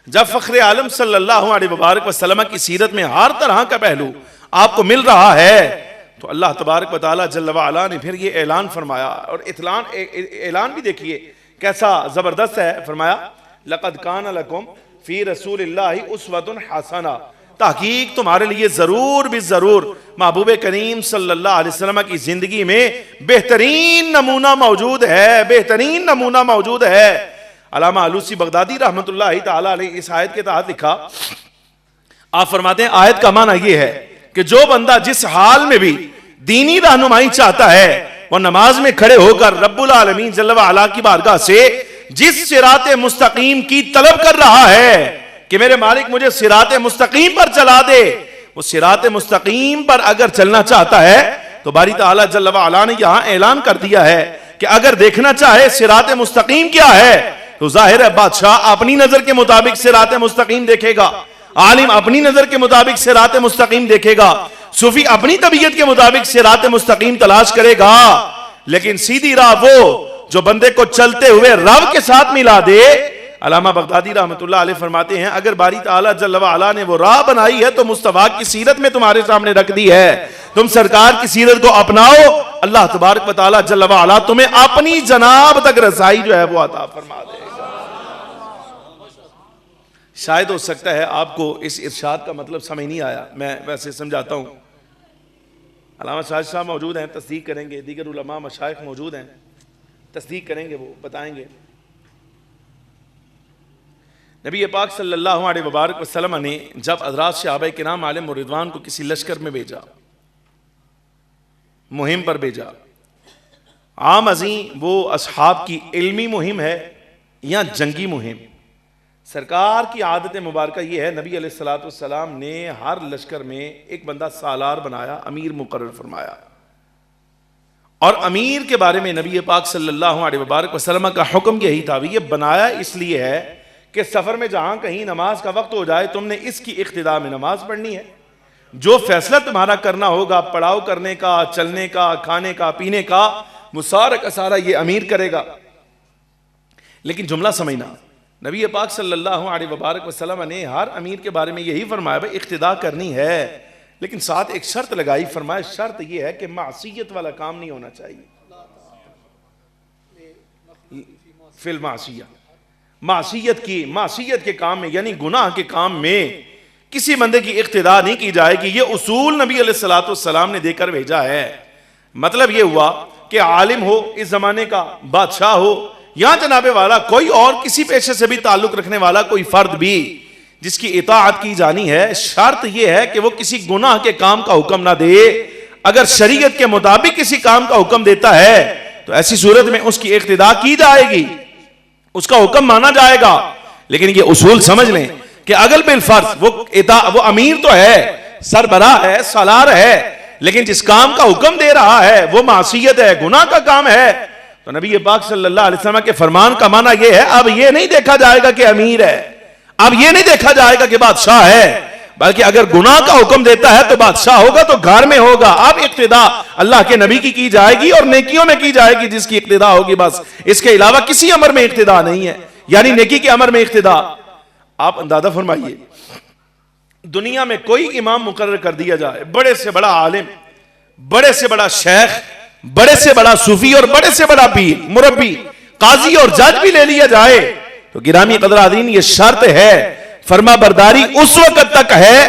جب فخر عالم صلی اللہ علیہ وبارک وسلم کی سیرت میں ہر طرح کا پہلو آپ کو مل رہا ہے تو اللہ تبارک و تعالیٰ جل وعلا نے پھر یہ اعلان فرمایا، اور اعلان بھی دیکھیے کیسا زبردست ہے۔ فرمایا لَقَدْ كَانَ لَكُمْ فِي رَسُولِ اللَّهِ أُسْوَةٌ حَسَنَةٌ، تحقیق تمہارے لیے ضرور بھی ضرور محبوب کریم صلی اللہ علیہ وسلم کی زندگی میں بہترین نمونہ موجود ہے، بہترین نمونہ موجود ہے۔ علامہ علوسی بغدادی رحمت اللہ تعالیٰ علیہ اس آیت کے تحت لکھا آپ فرماتے ہیں آیت کا معنی یہ ہے کہ جو بندہ جس حال میں بھی دینی رہنمائی چاہتا ہے وہ نماز میں کھڑے ہو کر رب العالمین جل وعلا کی بارگاہ سے جس صراط مستقیم کی طلب کر رہا ہے کہ میرے مالک مجھے صراط مستقیم پر چلا دے، وہ صراط مستقیم پر اگر چلنا چاہتا ہے تو باری تعالیٰ جل وعلا نے یہاں اعلان کر دیا ہے کہ اگر دیکھنا چاہے صراط مستقیم کیا ہے تو ظاہر ہے بادشاہ اپنی نظر کے مطابق صراط مستقیم دیکھے گا، عالم اپنی نظر کے مطابق صراط مستقیم دیکھے گا، صوفی اپنی طبیعت کے مطابق صراط مستقیم تلاش کرے گا، لیکن سیدھی راہ وہ جو بندے کو چلتے ہوئے رب کے ساتھ ملا دے۔ علامہ بغدادی رحمت اللہ علیہ فرماتے ہیں اگر باری تعالیٰ جل وعلا نے وہ راہ بنائی ہے تو مصطفیٰ کی سیرت میں تمہارے سامنے رکھ دی ہے، تم سرکار کی سیرت کو اپناؤ، اللہ تبارک و تعالیٰ جل وعلا تمہیں اپنی جناب تک رسائی جو ہے وہ عطا فرما دے گا۔ شاید ہو سکتا ہے آپ کو اس ارشاد کا مطلب سمجھ نہیں آیا، میں ویسے سمجھاتا ہوں۔ علامہ شاہد صاحب موجود ہیں، تصدیق کریں گے، دیگر علماء مشائخ موجود ہیں، تصدیق کریں گے، وہ بتائیں گے۔ نبی پاک صلی اللہ علیہ وبارک وسلم نے جب حضرات صحابہ کرام علیہم رضوان کو کسی لشکر میں بھیجا، مہم پر بھیجا، عام ازیں وہ اصحاب کی علمی مہم ہے یا جنگی مہم، سرکار کی عادت مبارکہ یہ ہے، نبی علیہ السلام نے ہر لشکر میں ایک بندہ سالار بنایا، امیر مقرر فرمایا، اور امیر کے بارے میں نبی پاک صلی اللہ علیہ وبارک وسلم کا حکم یہی تھا، یہ بنایا اس لیے ہے کہ سفر میں جہاں کہیں نماز کا وقت ہو جائے تم نے اس کی اقتداء میں نماز پڑھنی ہے، جو فیصلہ تمہارا کرنا ہوگا پڑاؤ کرنے کا، چلنے کا، کھانے کا، پینے کا، وہ سارا کا سارا یہ امیر کرے گا۔ لیکن جملہ سمجھنا، نبی پاک صلی اللہ علیہ وبارک وسلم نے ہر امیر کے بارے میں یہی فرمایا بھائی اقتداء کرنی ہے، لیکن ساتھ ایک شرط لگائی، فرمایا شرط یہ ہے کہ معصیت والا کام نہیں ہونا چاہیے، فی المعصیہ، معصیت کے کام میں یعنی گناہ کے کام میں کسی بندے کی اقتداء نہیں کی جائے گی، یہ اصول نبی علیہ السلام نے دے کر بھیجا ہے۔ مطلب یہ ہوا کہ عالم ہو اس زمانے کا، بادشاہ ہو یا جناب والا کوئی اور کسی پیشے سے بھی تعلق رکھنے والا کوئی فرد بھی جس کی اطاعت کی جانی ہے، شرط یہ ہے کہ وہ کسی گناہ کے کام کا حکم نہ دے، اگر شریعت کے مطابق کسی کام کا حکم دیتا ہے تو ایسی صورت میں اس کی اقتداء کی جائے گی، اس کا حکم مانا جائے گا۔ لیکن یہ اصول سمجھ لیں کہ اگر بالفرض وہ امیر تو ہے، سربراہ ہے، سالار ہے، لیکن جس کام کا حکم دے رہا ہے وہ معصیت ہے، گناہ کا کام ہے، تو نبی پاک صلی اللہ علیہ وسلم کے فرمان کا معنی یہ ہے اب یہ نہیں دیکھا جائے گا کہ امیر ہے، اب یہ نہیں دیکھا جائے گا کہ بادشاہ ہے، بلکہ اگر گناہ کا حکم دیتا ہے تو بادشاہ ہوگا تو گھر میں ہوگا، اب اقتداء اللہ کے نبی کی جائے گی اور نیکیوں میں کی جائے گی جس کی اقتداء ہوگی، بس اس کے علاوہ کسی امر میں اقتداء نہیں ہے، یعنی نیکی کے امر میں اقتداء۔ آپ اندازہ فرمائیے دنیا میں کوئی امام مقرر کر دیا جائے، بڑے سے بڑا عالم، بڑے سے بڑا شیخ، بڑے سے بڑا صوفی اور بڑے سے بڑا پیر، مربی، قاضی اور جج بھی لے لیا جائے تو گرامی قدر عظیم یہ شرط ہے، فرما برداری اس وقت تک ہے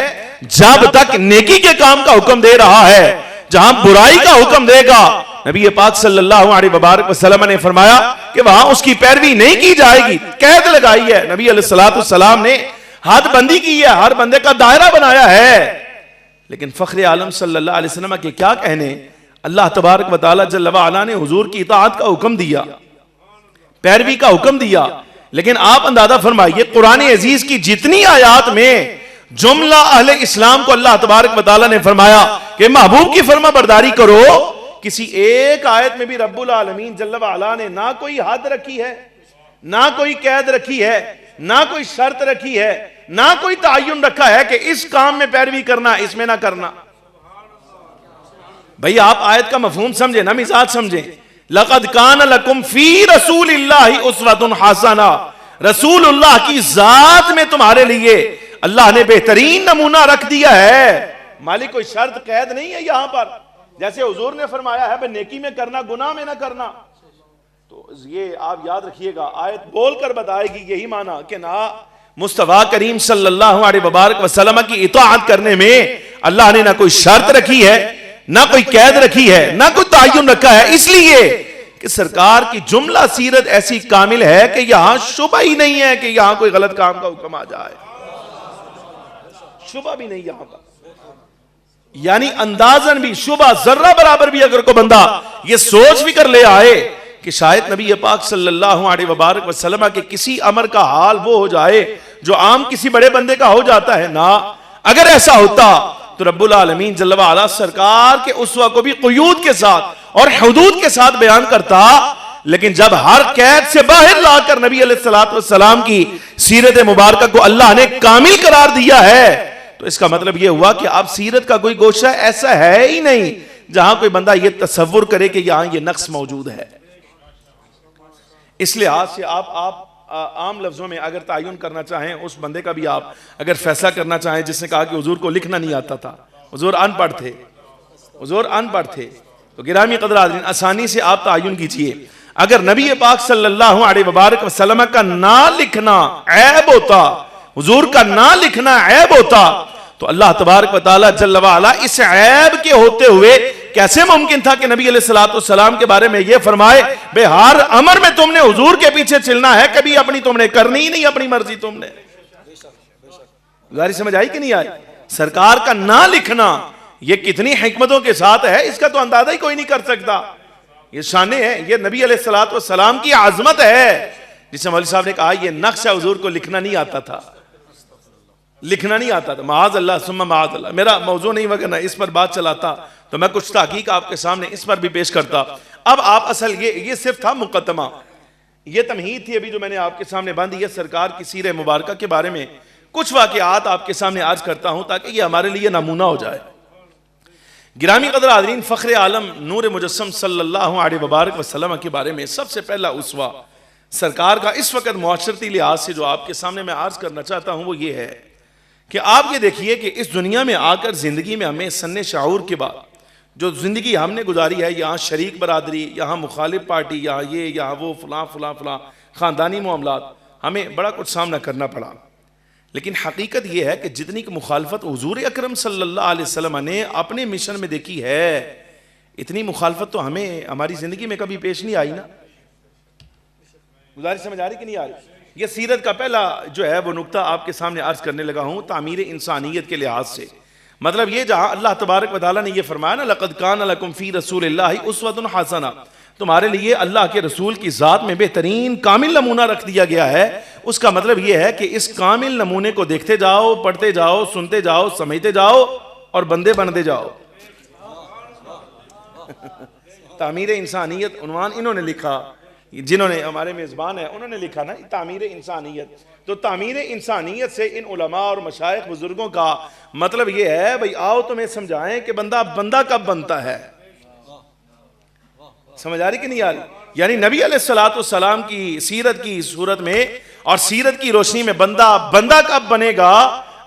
جب تک نیکی کے کام کا حکم دے رہا ہے، جہاں برائی کا حکم دے گا نبی پاک صلی اللہ علیہ وبارک وسلم نے فرمایا کہ وہاں اس کی پیروی نہیں کی جائے گی، قید لگائی ہے، نبی علیہ السلام نے حد بندی کی ہے، ہر بندے کا دائرہ بنایا ہے۔ لیکن فخر عالم صلی اللہ علیہ وسلم کے کیا کہنے، اللہ تبارک و تعالی جل وعلا نے حضور کی اطاعت کا حکم دیا، پیروی کا حکم دیا، لیکن آپ اندازہ فرمائیے قرآن عزیز کی جتنی آیات میں جملہ اہل اسلام کو اللہ تبارک و تعالی نے فرمایا کہ محبوب کی فرما برداری کرو، کسی ایک آیت میں بھی رب العالمین جل وعلا نے نہ کوئی حد رکھی ہے، نہ کوئی قید رکھی ہے، نہ کوئی شرط رکھی ہے، نہ کوئی تعین رکھا ہے کہ اس کام میں پیروی کرنا، اس میں نہ کرنا۔ بھئی آپ آیت کا مفہوم سمجھیں نہ مزاج سمجھیں۔ لَقَدْ كَانَ لَكُمْ فِي رَسُولِ اللَّهِ أُسْوَةٌ حَسَنَةٌ، رسول اللہ کی ذات میں تمہارے لیے اللہ نے بہترین نمونہ رکھ دیا ہے۔ مالک کوئی شرط قید نہیں ہے یہاں پر، جیسے حضور نے فرمایا ہے بھئی نیکی میں کرنا، گناہ میں نہ کرنا، تو یہ آپ یاد رکھیے گا آیت بول کر بتائے گی یہی معنی کہ نہ مصطفیٰ کریم صلی اللہ علیہ وبارک وسلم کی اطاعت کرنے میں اللہ نے نہ کوئی شرط رکھی ہے، نہ کوئی قید رکھی ہے، نہ کوئی تعین رکھا ہے، اس لیے کہ سرکار کی جملہ سیرت ایسی کامل ہے کہ یہاں شبہ ہی نہیں ہے کہ یہاں کوئی غلط کام کا حکم آ جائے، شبہ بھی نہیں یہاں پر، یعنی اندازن بھی شبہ ذرہ برابر بھی اگر کوئی بندہ یہ سوچ بھی کر لے آئے کہ شاید نبی پاک صلی اللہ علیہ وبارک وسلم کے کسی امر کا حال وہ ہو جائے جو عام کسی بڑے بندے کا ہو جاتا ہے، نہ اگر ایسا ہوتا تو رب العالمین جل وعلا سرکار کے اسوہ کو بھی قیود کے ساتھ اور حدود کے ساتھ بیان کرتا، لیکن جب ہر قید سے باہر لا کر نبی علیہ السلام کی سیرت مبارکہ کو اللہ نے کامل قرار دیا ہے، تو اس کا مطلب یہ ہوا کہ اب سیرت کا کوئی گوشہ ایسا ہے ہی نہیں جہاں کوئی بندہ یہ تصور کرے کہ یہاں یہ نقص موجود ہے۔ اس لحاظ سے آپ عام لفظوں میں اگر تعین کرنا چاہیں اس بندے کا بھی آپ اگر فیصلہ کرنا چاہیں جس نے کہا کہ حضور کو لکھنا نہیں آتا تھا، حضور ان پڑھ تھے، حضور ان پڑھ تھے، تو گرامی قدر حاضرین آسانی سے آپ تعین کیجئے، اگر نبی پاک صلی اللہ علیہ وبارک وسلم کا نہ لکھنا عیب ہوتا، حضور کا نہ لکھنا عیب ہوتا، تو اللہ تبارک و تعالی جل وعلا اس عیب کے ہوتے ہوئے کیسے ممکن تھا کہ نبی علیہ السلام کے بارے میں یہ فرمائے بے ہر امر میں تم نے حضور کے پیچھے چلنا ہے، کبھی اپنی تم نے کرنی ہی نہیں، اپنی مرضی تم نے۔ گزاری سمجھ آئی کہ نہیں آئی؟ سرکار کا نہ لکھنا یہ کتنی حکمتوں کے ساتھ ہے، اس کا تو اندازہ ہی کوئی نہیں کر سکتا، یہ شان ہے، یہ نبی علیہ السلام کی عظمت ہے، جسے مولوی صاحب نے کہا یہ نقش ہے حضور کو لکھنا نہیں آتا تھا، لکھنا نہیں آتا تھا، معاذ اللہ ثم معاذ اللہ۔ میرا موضوع نہیں وگرنہ اس پر بات چلاتا تو میں کچھ تحقیق آپ کے سامنے اس پر بھی پیش کرتا۔ اب آپ اصل یہ صرف تھا مقدمہ، یہ تمہید تھی ابھی جو میں نے آپ کے سامنے باندھی ہے سرکار کی سیرت مبارکہ کے بارے میں کچھ واقعات آپ کے سامنے عرض کرتا ہوں تاکہ یہ ہمارے لیے نمونہ ہو جائے۔ گرامی قدر حاضرین، فخر عالم نور مجسم صلی اللہ علیہ وبارک وسلم کے بارے میں سب سے پہلا اسوہ سرکار کا اس وقت معاشرتی لحاظ سے جو آپ کے سامنے میں عرض کرنا چاہتا ہوں وہ یہ ہے کہ آپ یہ دیکھیے کہ اس دنیا میں آ کر زندگی میں ہمیں سن شعور کے بعد جو زندگی ہم نے گزاری ہے، یہاں شریک برادری، یہاں مخالف پارٹی، یہاں یہ یہاں وہ فلاں فلاں فلاں خاندانی معاملات، ہمیں بڑا کچھ سامنا کرنا پڑا، لیکن حقیقت یہ ہے کہ جتنی کہ مخالفت حضور اکرم صلی اللہ علیہ وسلم نے اپنے مشن میں دیکھی ہے، اتنی مخالفت تو ہمیں ہماری زندگی میں کبھی پیش نہیں آئی نا۔ گزارش سمجھ آ رہی کہ نہیں آ رہی؟ یہ سیرت کا پہلا جو ہے وہ نقطہ آپ کے سامنے عرض کرنے لگا ہوں تعمیر انسانیت کے لحاظ سے، مطلب یہ جہاں اللہ تبارک و تعالیٰ نے یہ فرمایا نا لَقَدْ كَانَ لَكُمْ فِي رَسُولِ اللَّهِ أُسْوَةٌ حَسَنَةٌ، تمہارے لیے اللہ کے رسول کی ذات میں بہترین کامل نمونہ رکھ دیا گیا ہے، اس کا مطلب یہ ہے کہ اس کامل نمونے کو دیکھتے جاؤ، پڑھتے جاؤ، سنتے جاؤ، سمجھتے جاؤ اور بندے بنتے جاؤ۔ تعمیر انسانیت عنوان انہوں نے لکھا، جنہوں نے ہمارے میزبان ہیں انہوں نے لکھا نا تعمیر انسانیت، تو تعمیر انسانیت سے ان علماء اور مشائخ بزرگوں کا مطلب یہ ہے بھئی آؤ تمہیں سمجھائیں کہ بندہ کب بنتا ہے، سمجھ آ رہی کہ نہیں آ رہی؟ یعنی نبی علیہ السلام کی سیرت کی صورت میں اور سیرت کی روشنی میں بندہ کب بنے گا،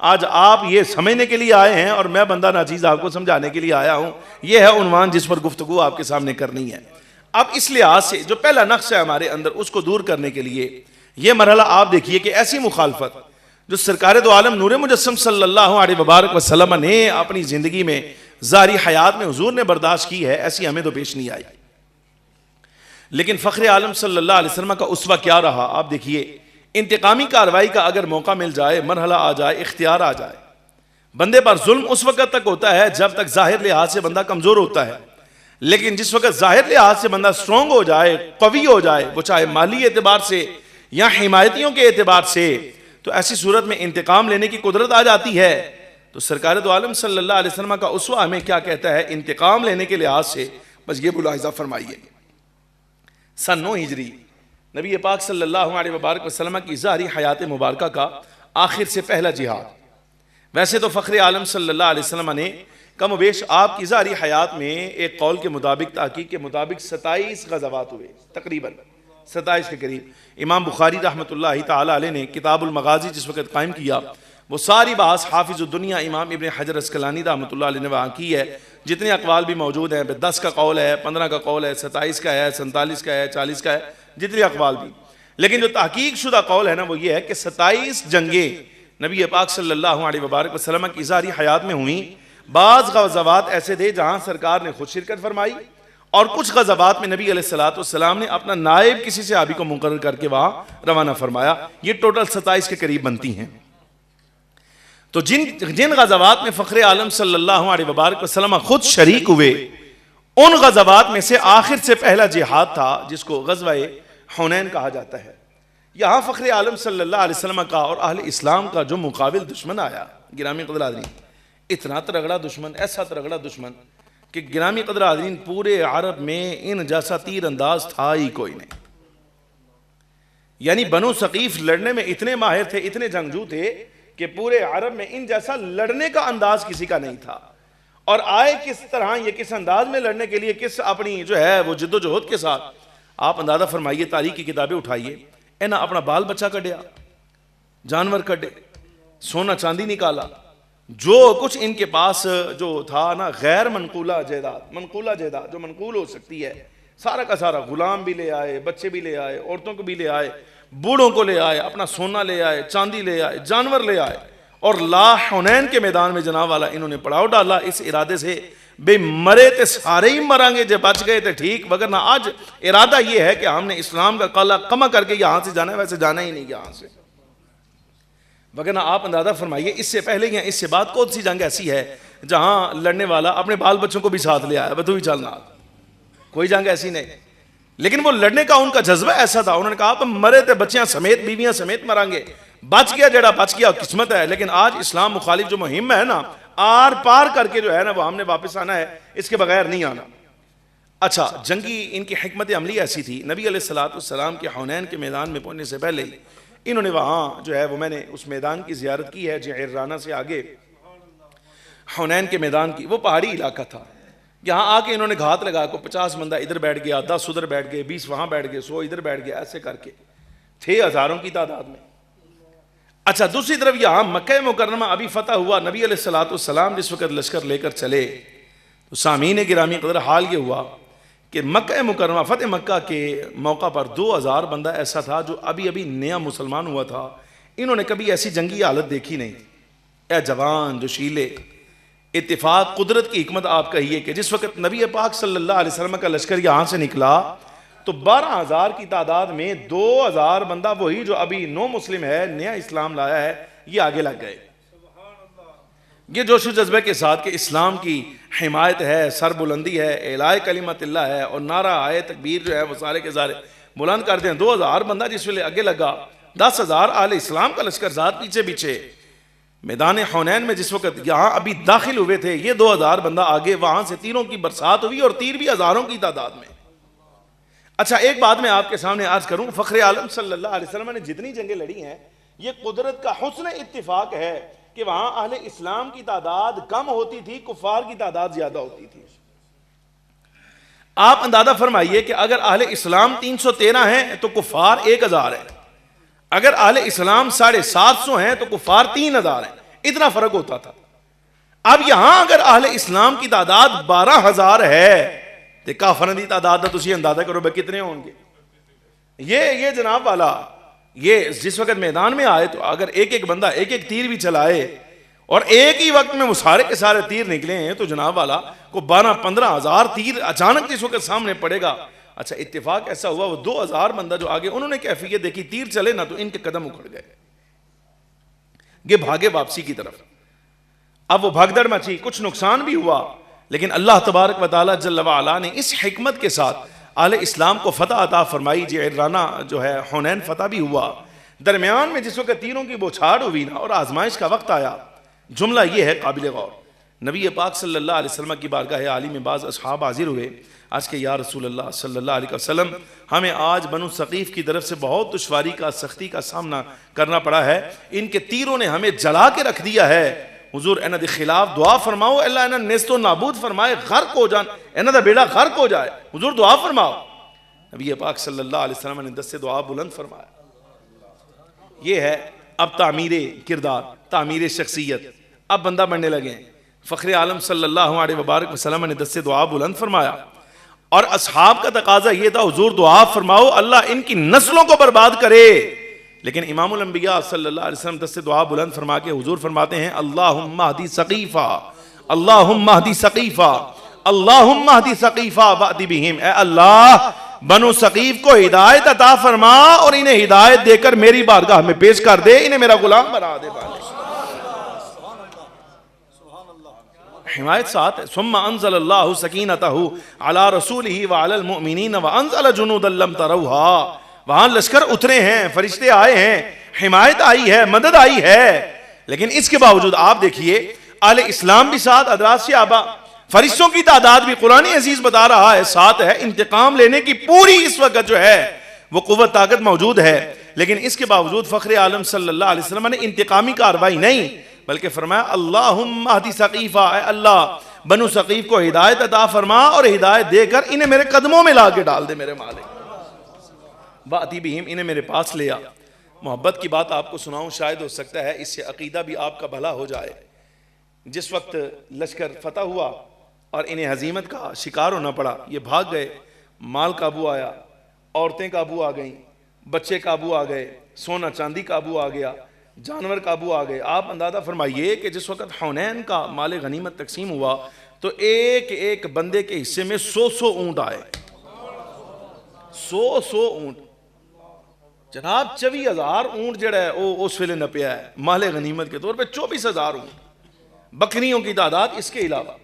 آج آپ یہ سمجھنے کے لیے آئے ہیں اور میں بندہ ناچیز آپ کو سمجھانے کے لیے آیا ہوں، یہ ہے عنوان جس پر گفتگو آپ کے سامنے کرنی ہے۔ اب اس لحاظ سے جو پہلا نقص ہے ہمارے اندر اس کو دور کرنے کے لیے یہ مرحلہ آپ دیکھیے کہ ایسی مخالفت جو سرکار دو عالم نور مجسم صلی اللہ علیہ وبارک وسلم نے اپنی زندگی میں ظاہری حیات میں حضور نے برداشت کی ہے، ایسی ہمیں تو پیش نہیں آئی، لیکن فخر عالم صلی اللہ علیہ وسلم کا اسوہ کیا رہا؟ آپ دیکھیے انتقامی کارروائی کا اگر موقع مل جائے، مرحلہ آ جائے، اختیار آ جائے، بندے پر ظلم اس وقت تک ہوتا ہے جب تک ظاہر لحاظ سے بندہ کمزور ہوتا ہے، لیکن جس وقت ظاہر لحاظ سے بندہ سٹرونگ ہو جائے، قوی ہو جائے، وہ چاہے مالی اعتبار سے یا حمایتیوں کے اعتبار سے، تو ایسی صورت میں انتقام لینے کی قدرت آ جاتی ہے۔ تو سرکار دو عالم صلی اللہ علیہ وسلم کا اسوہ ہمیں کیا کہتا ہے انتقام لینے کے لحاظ سے؟ بس یہ ملاحظہ فرمائیے، سن 9 ہجری نبی پاک صلی اللہ علیہ وبارک وسلم کی ظاہری حیات مبارکہ کا آخر سے پہلا جہاد، ویسے تو فخر عالم صلی اللہ علیہ وسلم نے کم و بیش آپ کی ظاہری حیات میں ایک قول کے مطابق تحقیق کے مطابق 27 غزوات ہوئے، تقریباً 27 کے قریب۔ امام بخاری رحمۃ اللہ تعالی علیہ نے کتاب المغازی جس وقت قائم کیا، وہ ساری بحث حافظ الدنیا امام ابن حجر عسقلانی رحمۃ اللہ علیہ نے وہاں کی ہے، جتنے اقوال بھی موجود ہیں، 10 کا قول ہے، 15 کا قول ہے، 27 کا ہے، 47 کا ہے، 40 کا ہے، جتنے اقوال بھی، لیکن جو تحقیق شدہ قول ہے نا وہ یہ ہے کہ 27 جنگیں نبی پاک صلی اللہ علیہ وبارک وسلم کی ظاہری حیات میں ہوئیں۔ بعض غزوات ایسے تھے جہاں سرکار نے خود شرکت فرمائی، اور کچھ غزوات میں نبی علیہ السلام نے اپنا نائب کسی صحابی کو مقرر کر کے وہاں روانہ فرمایا۔ یہ ٹوٹل 27 کے قریب بنتی ہیں۔ تو جن غزوات میں فخر عالم صلی اللہ علیہ وبارک وسلم خود شریک ہوئے، ان غزوات میں سے آخر سے پہلا جہاد تھا جس کو غزوہ حنین کہا جاتا ہے۔ یہاں فخر عالم صلی اللہ علیہ وسلم کا اور اہل اسلام کا جو مقابل دشمن آیا، گرامی قدر حاضرین، اتنا ترگڑا دشمن، ایسا ترگڑا دشمن کہ گرامی قدر حاضرین پورے عرب میں ان جیسا تیر انداز تھا ہی کوئی نہیں۔ یعنی بنو ثقیف لڑنے میں اتنے ماہر تھے، اتنے جنگجو تھے کہ پورے عرب میں ان جیسا لڑنے کا انداز کسی کا نہیں تھا۔ اور آئے کس طرح، یہ کس انداز میں لڑنے کے لیے، کس اپنی جو ہے وہ جد و جہد کے ساتھ، آپ اندازہ فرمائیے، تاریخ کی کتابیں اٹھائیے، اینا اپنا بال بچہ کڈیا، جانور کڈے، سونا چاندی نکالا، جو کچھ ان کے پاس جو تھا نا غیر منقولہ جائیداد، منقولہ جائیداد جو منقول ہو سکتی ہے، سارا کا سارا، غلام بھی لے آئے، بچے بھی لے آئے، عورتوں کو بھی لے آئے، بوڑھوں کو لے آئے، اپنا سونا لے آئے، چاندی لے آئے، جانور لے آئے، اور لا حنین کے میدان میں جناب والا انہوں نے پڑاؤ ڈالا اس ارادے سے بے مرے تے سارے ہی مرانگے، جب بچ گئے تھے ٹھیک، وگرنہ آج ارادہ یہ ہے کہ ہم نے اسلام کا قلعہ قمع کر کے یہاں سے جانا ہے، ویسے جانا ہی نہیں یہاں سے۔ وگرنہ آپ اندازہ فرمائیے اس سے پہلے یا اس سے بعد کون سی جنگ ایسی ہے جہاں لڑنے والا اپنے بال بچوں کو بھی ساتھ لے آیا، بدو ہی چلنا، کوئی جنگ ایسی نہیں۔ لیکن وہ لڑنے کا ان کا جذبہ ایسا تھا، انہوں نے کہا آپ مرے تھے بچیاں سمیت، بیویاں سمیت مرانگے، بچ گیا جڑا بچ گیا قسمت ہے۔ لیکن آج اسلام مخالف جو مہم ہے نا، آر پار کر کے جو ہے نا وہ ہم نے واپس آنا ہے، اس کے بغیر نہیں آنا۔ اچھا، جنگی ان کی حکمت عملی ایسی تھی، نبی علیہ السلام کے حنین کے میدان میں پہنچنے سے پہلے انہوں نے وہاں جو ہے وہ، میں نے اس میدان کی زیارت کی ہے جعرانہ سے آگے، حنین کے میدان کی، وہ پہاڑی علاقہ تھا، یہاں آ کے انہوں نے گھات لگا کو 50 بندہ ادھر بیٹھ گیا، 10 ادھر بیٹھ گئے، 20 وہاں بیٹھ گئے، 100 ادھر بیٹھ گیا، ایسے کر کے تھے ہزاروں کی تعداد میں۔ اچھا، دوسری طرف یہاں مکہ مکرمہ ابھی فتح ہوا، نبی علیہ السلام جس وقت لشکر لے کر چلے تو سامعین گرامی قدر حال یہ ہوا کہ مکہ مکرمہ فتح مکہ کے موقع پر 2000 بندہ ایسا تھا جو ابھی ابھی نیا مسلمان ہوا تھا، انہوں نے کبھی ایسی جنگی حالت دیکھی نہیں، اے جوان جو شیلے، اتفاق قدرت کی حکمت آپ کہیے کہ جس وقت نبی پاک صلی اللہ علیہ وسلم کا لشکر یہاں سے نکلا تو 12000 کی تعداد میں 2000 بندہ وہی جو ابھی نو مسلم ہے، نیا اسلام لایا ہے، یہ آگے لگ گئے۔ یہ جوش و جذبے کے ساتھ کہ اسلام کی حمایت ہے، سر بلندی ہے، اعلاء کلمت اللہ ہے، اور نعرہ آئے تکبیر جو ہے وہ سارے کے سارے بلند کر دیں۔ 2000 بندہ جس ویلے آگے لگا، 10,000 اہل اسلام کا لشکر ذات پیچھے پیچھے میدان حنین میں جس وقت یہاں ابھی داخل ہوئے تھے، یہ 2000 بندہ آگے، وہاں سے تیروں کی برسات ہوئی اور تیر بھی ہزاروں کی تعداد میں۔ اچھا، ایک بات میں آپ کے سامنے عرض کروں، فخر عالم صلی اللہ علیہ وسلم نے جتنی جنگیں لڑی ہیں، یہ قدرت کا حسن اتفاق ہے کہ وہاں اہل اسلام کی تعداد کم ہوتی تھی، کفار کی تعداد زیادہ ہوتی تھی۔ آپ اندازہ فرمائیے کہ اگر اہل اسلام 313 ہیں تو کفار 1000 ہیں، اگر اہل اسلام 750 ہیں تو کفار 3000 ہیں، اتنا فرق ہوتا تھا۔ اب یہاں اگر اہل اسلام کی تعداد 12000 ہے تو کافروں کی تعداد تو تسی اندازہ کرو بھائی کتنے ہوں گے۔ یہ جناب والا، یہ جس وقت میدان میں آئے تو اگر ایک ایک بندہ ایک ایک تیر بھی چلائے اور ایک ہی وقت میں وہ سارے کے سارے تیر نکلے ہیں تو جناب والا کو 12-15 ہزار تیر اچانک جس وقت سامنے پڑے گا۔ اچھا، اتفاق ایسا ہوا وہ 2000 بندہ جو آگے، انہوں نے کیفیت دیکھی، تیر چلے نا تو ان کے قدم اکھڑ گئے، یہ بھاگے واپسی کی طرف۔ اب وہ بھگدڑ مچی، کچھ نقصان بھی ہوا، لیکن اللہ تبارک و تعالی جل وعلا نے اس حکمت کے ساتھ اہل اسلام کو فتح عطا فرمائی۔ جعرانہ جو ہے حنین فتح بھی ہوا۔ درمیان میں جس وقت تیروں کی بوچھاڑ ہوئی نا اور آزمائش کا وقت آیا، جملہ یہ ہے قابل غور، نبی پاک صلی اللہ علیہ وسلم کی بارگاہ عالی میں بعض اصحاب حاضر ہوئے، آج کے یا رسول اللہ صلی اللہ علیہ وسلم، ہمیں آج بنو ثقیف کی طرف سے بہت دشواری کا، سختی کا سامنا کرنا پڑا ہے، ان کے تیروں نے ہمیں جلا کے رکھ دیا ہے، حضور انہاں دے خلاف دعا فرماؤ، اللہ انہاں نیست و نابود فرمائے، غرق ہو جان، انہاں دا بیڑا غرق ہو جائے، حضور دعا فرماؤ۔ نبی پاک صلی اللہ علیہ وسلم نے دست دعا بلند فرمایا۔ یہ ہے اب تعمیر کردار، تعمیر شخصیت، اب بندہ بننے لگے۔ فخر عالم صلی اللہ علیہ وبارک وسلم نے دست دعا بلند فرمایا، اور اصحاب کا تقاضا یہ تھا حضور دعا فرماؤ اللہ ان کی نسلوں کو برباد کرے، لیکن امام الانبیاء صلی اللہ علیہ وسلم دست دعا بلند فرما کے حضور فرماتے ہیں اللہم اہدی ثقیفہ، اللہم اہدی ثقیفہ، اللہم اہدی ثقیفہ وأتی بہم، اے اللہ بنو ثقیف کو ہدایت عطا فرما اور انہیں ہدایت دے کر میری بارگاہ میں پیش کر دے، انہیں میرا غلام بنا دے۔ حمایت ساتھ ہے. ثم انزل اللہ سکینتہ علی رسولہ وعلی المؤمنین وانزل جنودا لم تروها. وہاں لشکر اترے ہیں، فرشتے آئے ہیں، حمایت آئی ہے، مدد آئی ہے، لیکن اس کے باوجود آپ دیکھیے اہل اسلام بھی ساتھ، حضرات صحابہ، فرشتوں کی تعداد بھی قرآن عزیز بتا رہا ہے ساتھ ہے. انتقام لینے کی پوری اس وقت جو ہے وہ قوت طاقت موجود ہے، لیکن اس کے باوجود فخر عالم صلی اللہ علیہ وسلم نے انتقامی کارروائی نہیں بلکہ فرمایا اللہم اہدی ثقیفہ، اے اللہ بنو ثقیف کو ہدایت عطا فرما اور ہدایت دے کر انہیں میرے قدموں میں لا کے ڈال دے میرے مالک. باتی بہم، انہیں میرے پاس لے آ. محبت کی بات آپ کو سناؤں، شاید ہو سکتا ہے اس سے عقیدہ بھی آپ کا بھلا ہو جائے. جس وقت لشکر فتح ہوا اور انہیں ہزیمت کا شکار ہونا پڑا، یہ بھاگ گئے، مال قابو آیا، عورتیں قابو آ گئیں، بچے قابو آ گئے، سونا چاندی قابو آ گیا، جانور قابو آ گئے. آپ اندازہ فرمائیے کہ جس وقت حنین کا مال غنیمت تقسیم ہوا تو ایک ایک بندے کے حصے میں 100 اونٹ آئے. 100 اونٹ جناب 24,000 اونٹ جڑا ہے وہ اس ویلے نپیا ہے مال غنیمت کے طور پہ. 24,000 اونٹ، بکریوں کی تعداد اس کے علاوہ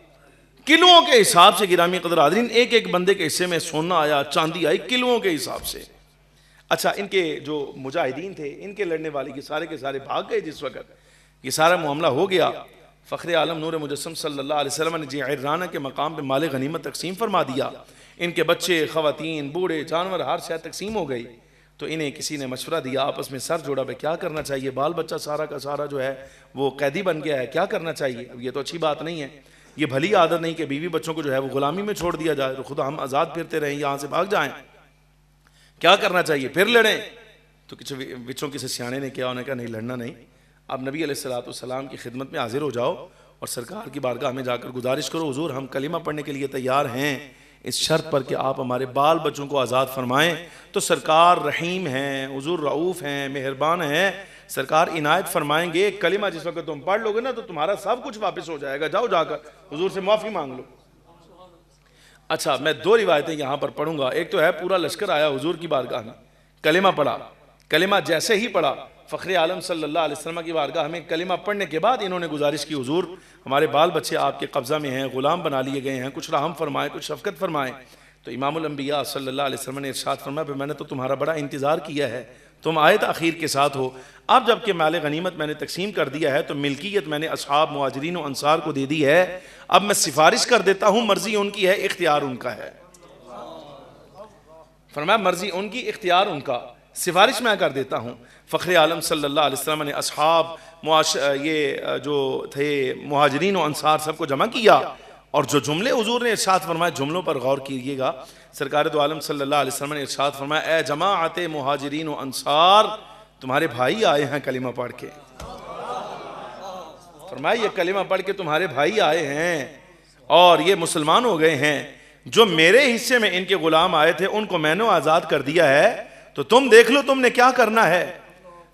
کلوؤں کے حساب سے. گرامی قدر حاضرین، ایک ایک بندے کے حصے میں سونا آیا، چاندی آئی، کلوؤں کے حساب سے. اچھا، ان کے جو مجاہدین تھے، ان کے لڑنے والے کے سارے بھاگ گئے. جس وقت یہ سارا معاملہ ہو گیا، فخر عالم نور مجسم صلی اللہ علیہ وسلم نے جعرانہ کے مقام پہ مال غنیمت تقسیم فرما دیا. ان کے بچے، خواتین، بوڑھے، جانور ہر شے تقسیم ہو گئی. تو انہیں کسی نے مشورہ دیا، آپس میں سر جوڑا پہ کیا کرنا چاہیے. بال بچہ سارا کا سارا جو ہے وہ قیدی بن گیا ہے، کیا کرنا چاہیے. اب یہ تو اچھی بات نہیں ہے، یہ بھلی عادت نہیں کہ بیوی بچوں کو جو ہے وہ غلامی میں چھوڑ دیا جائے، تو خدا ہم آزاد پھرتے رہیں، یہاں سے بھاگ جائیں. کیا کرنا چاہیے، پھر لڑیں. تو بچوں کسی سیانے نے کیا، انہوں نے کہا نہیں، لڑنا نہیں. اب نبی علیہ السلام کی خدمت میں حاضر ہو جاؤ اور سرکار کی بارگاہ میں جا کر گزارش کرو، حضور ہم کلمہ پڑھنے کے لیے تیار ہیں اس شرط پر کہ آپ ہمارے بال بچوں کو آزاد فرمائیں. تو سرکار رحیم ہیں، حضور رعوف ہیں، مہربان ہیں، سرکار عنایت فرمائیں گے. کلمہ جس وقت تم پڑھ لو گے نا تو تمہارا سب کچھ واپس ہو جائے گا، جاؤ جا کر حضور سے معافی مانگ لو. اچھا، میں 2 روایتیں یہاں پر پڑھوں گا. ایک تو ہے پورا لشکر آیا حضور کی بارگاہ میں، کلمہ پڑھا. کلمہ جیسے ہی پڑھا، فخر عالم صلی اللہ علیہ وسلم کی بارگاہ میں کلمہ پڑھنے کے بعد انہوں نے گزارش کی، حضور ہمارے بال بچے آپ کے قبضہ میں ہیں، غلام بنا لیے گئے ہیں، کچھ رحم فرمائیں، کچھ شفقت فرمائیں. تو امام الانبیاء صلی اللہ علیہ وسلم نے ارشاد فرمایا میں نے تو تمہارا بڑا انتظار کیا ہے، تم آئے تاخیر کے ساتھ ہو. اب جب کہ مال غنیمت میں نے تقسیم کر دیا ہے تو ملکیت میں نے اصحاب مہاجرین و انصار کو دے دی ہے. اب میں سفارش کر دیتا ہوں، مرضی ان کی ہے، اختیار ان کا ہے. فرمایا مرضی ان کی، اختیار ان کا، سفارش میں کر دیتا ہوں. فخر عالم صلی اللہ علیہ وسلم نے اصحاب یہ جو تھے مہاجرین و انصار سب کو جمع کیا اور جو جملے حضور نے ارشاد فرمائے جملوں پر غور کیجیے گا. سرکار دو عالم صلی اللہ علیہ وسلم نے ارشاد فرمایا اے جماعت مہاجرین و انصار، تمہارے بھائی آئے ہیں کلمہ پڑھ کے. فرمایا یہ کلمہ پڑھ کے تمہارے بھائی آئے ہیں اور یہ مسلمان ہو گئے ہیں. جو میرے حصے میں ان کے غلام آئے تھے ان کو میں نے آزاد کر دیا ہے، تو تم دیکھ لو تم نے کیا کرنا ہے.